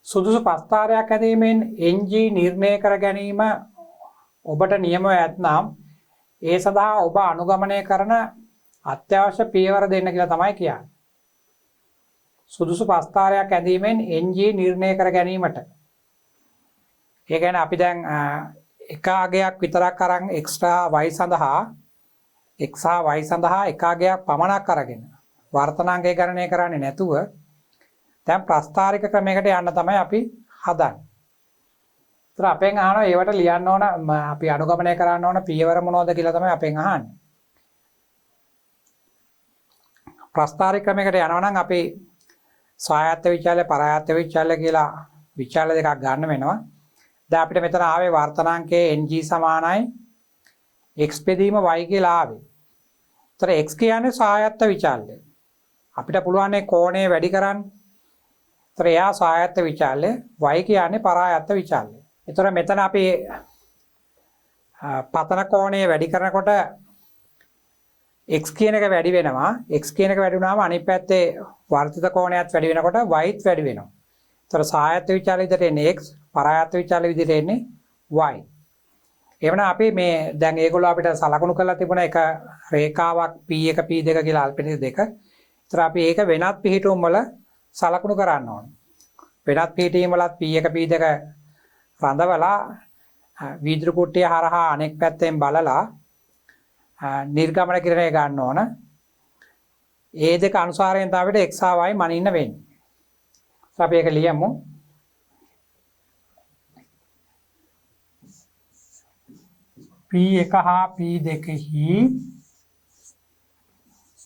S1: සුදුසු ප්‍රස්ථාරයක් ඇඳීමෙන් ng නිර්ණය කර ගැනීම ඔබට නියමව ඇතනම් ඒ සඳහා ඔබ අනුගමනය කරන අත්‍යවශ්‍ය පියවර දෙන්න කියලා තමයි කියන්නේ. සුදුසු ප්‍රස්ථාරයක් ඇඳීමෙන් ng නිර්ණය කර ගැනීමට. ඒ කියන්නේ අපි දැන් එක අගයක් විතරක් අරන් එක්ස්ට්‍රා y සඳහා x සහ y සඳහා එක අගයක් පමණක් අරගෙන වර්තනාංගය ගණනය කරන්නේ නැතුව දැන් ප්‍රස්ථාරික ක්‍රමයකට යන්න තමයි අපි හදන්නේ. ඒතර අපෙන් අහනවා ඒවට ලියන්න ඕන අපි අනුගමනය කරන්න ඕන පියවර මොනවද කියලා තමයි අපෙන් අහන්නේ. ප්‍රස්ථාරික ක්‍රමයකට යනවා නම් අපි ස්වායත්ත විචාලය පරායත්ත විචාලය කියලා විචාල දෙකක් ගන්න වෙනවා. දැන් අපිට මෙතන ආවේ වර්තනාංකයේ ng සමානයි x බෙදීම y කියලා ආවේ. ඒතර x කියන්නේ ස්වායත්ත විචාලය. අපිට පුළුවන් කෝණය වැඩි කරන්න. ඒතර එයා ස්වායත්ත විචාලය y කියන්නේ පරායත්ත විචාලය. ඒතර මෙතන අපි පතන කෝණය වැඩි කරනකොට x කියන එක වැඩි වෙනවා. x කියන එක වැඩි වුණාම අනිත් පැත්තේ වර්ධිත කෝණයත් වැඩි වෙනකොට yත් වැඩි වෙනවා. ඒතර ස්වායත්ත විචාලය විදිහට එන්නේ x, පරායත්ත විචාලය විදිහට එන්නේ y. එවනම් අපි මේ දැන් ඒගොල්ලෝ අපිට සලකුණු කරලා තිබුණ එක රේඛාවක් p1 p2 කියලා අල්පෙනිස් දෙක. ඒතර අපි ඒක වෙනත් පිහිටුම් වල සලකුණු කරන්න ඕනේ. වෙනත් පිහිටීම් වලත් p1 p2 රඳවලා වීදුරු කුට්ටිය හරහා අනෙක් පැත්තෙන් බලලා නිර්ගමන කිරණය ගන්න ඕන. ඒ දෙක අනුසාරයෙන් තමයි අපිට x හා y මනින්න වෙන්නේ. අපි ඒක ලියමු. p1 හා p2 හි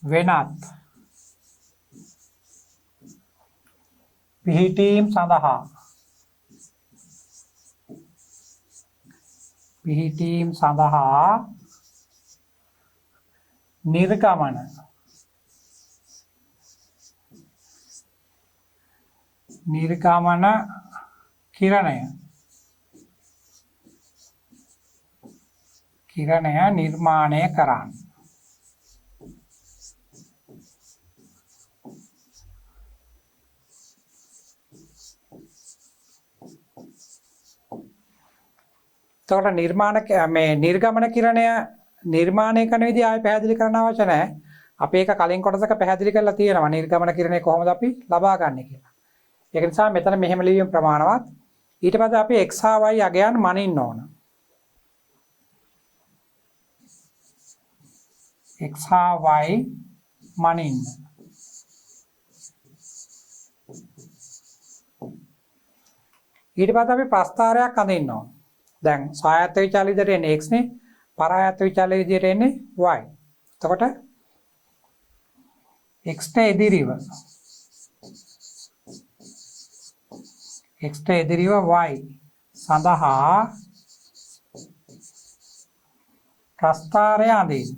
S1: වෙනත් පිහිටීම් සඳහා නිර්ගමන කිරණය නිර්මාණය කරන්න. එතකොට නිර්ගමන කිරණය නිර්මාණය කරන විදිහ ආයෙ පැහැදිලි කරන්න අවශ්‍ය නැහැ. අපි ඒක කලින් කොටසක පැහැදිලි කරලා තියෙනවා නිර්ගමන කිරණය කොහොමද අපි ලබා ගන්න කියලා. ඒක නිසා මෙතන මෙහෙම ලියීම ප්‍රමාණවත්. ඊට පස්සේ අපි x හා y අගයන් මනින්න ඕන. x හා y මනින්න. ඊට පස්සේ අපි ප්‍රස්ථාරයක් අඳින්න ඕන. දැන් සායත්ත විචාල විදිහට එන්නේ x නේ, පරායත්ත විචාල විදිහට එන්නේ y. එතකොට x ට එදිරිව y සඳහා ප්‍රස්ථාරය අඳින්න.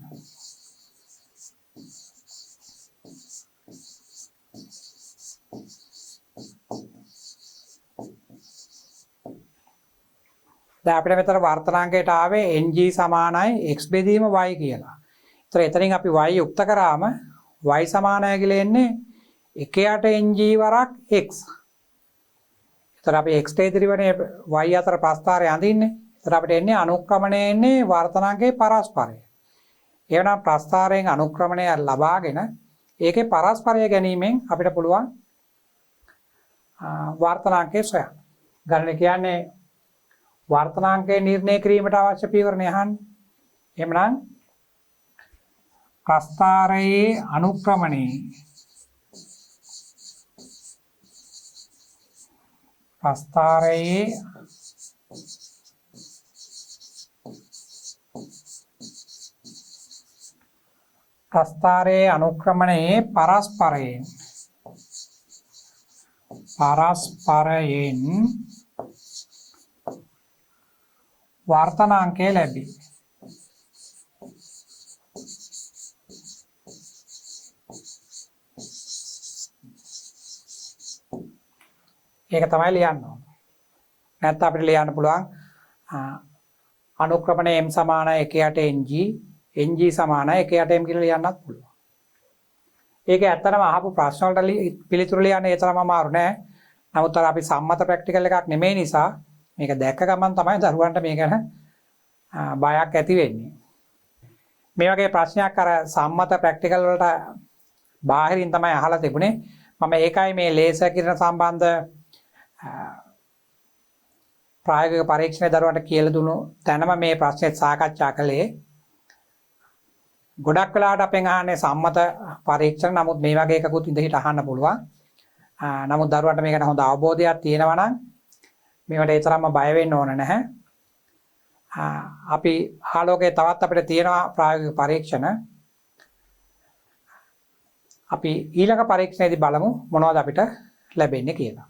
S1: දැන් අපිට මෙතන වර්තනාංකයට ආවේ ng සමානයි x බෙදීම y කියලා. ඒතර එතනින් අපි y යුක්ත කරාම y සමානයි කියලා එන්නේ 1ට ng වරක් x. ඒතර අපි x ට ඉදිරිවනේ y අතර ප්‍රස්ථාරය අඳින්නේ. ඒතර අපිට එන්නේ අනුක්‍රමණය එන්නේ වර්තනාංකයේ පරස්පරය. එවනම් ප්‍රස්ථාරයෙන් අනුක්‍රමණය ලබාගෙන ඒකේ පරස්පරය ගැනීමෙන් අපිට පුළුවන් වර්තනාංකය සොයන්න. ගණන කියන්නේ වර්තනාංකය නිර්ණය කිරීමට අවශ්‍ය පියවරණ අහන්නේ. එහෙමනම් ප්‍රස්ථාරයේ අනුක්‍රමණයේ පරස්පරයෙන් වර්තනාංකය ලැබේ. ඒක තමයි ලියන්න ඕන. නැත්නම් අපිට ලියන්න පුළුවන් අනුක්‍රමණය m සමානයි 1ට ng සමානයි 1ට m කියලා ලියන්නත් පුළුවන්. ඒක ඇත්තටම අහපු ප්‍රශ්න වලට පිළිතුරු ලියන්න ඒ තරම අමාරු නෑ. නමුත් අපි සම්මත ප්‍රැක්ටිකල් එකක් නෙමෙයි නිසා මේක දැක්ක ගමන් තමයි දරුවන්ට මේක ගැන බයක් ඇති වෙන්නේ. මේ වගේ ප්‍රශ්නයක් අර සම්මත ප්‍රැක්ටිකල් වලට බාහිරින් තමයි අහලා තිබුණේ. මම ඒකයි මේ ලේසර් කිරණ සම්බන්ධ ප්‍රායෝගික පරීක්ෂණය දරුවන්ට කියලා දුන්නු තැනම මේ ප්‍රශ්නේ සාකච්ඡා කළේ. ගොඩක් වෙලාවට අපෙන් අහන්නේ සම්මත පරීක්ෂණ. නමුත් මේ වගේ එකකුත් ඉඳහිට අහන්න පුළුවන්. නමුත් දරුවන්ට මේක ගැන හොඳ අවබෝධයක් තියෙනවා නම් මේවට ඒ තරම්ම බය වෙන්න ඕන නැහැ. අපි ආලෝකයේ තවත් අපිට තියෙනවා ප්‍රායෝගික පරීක්ෂණ. අපි ඊළඟ පරීක්ෂණයේදී බලමු මොනවද අපිට ලැබෙන්නේ කියලා.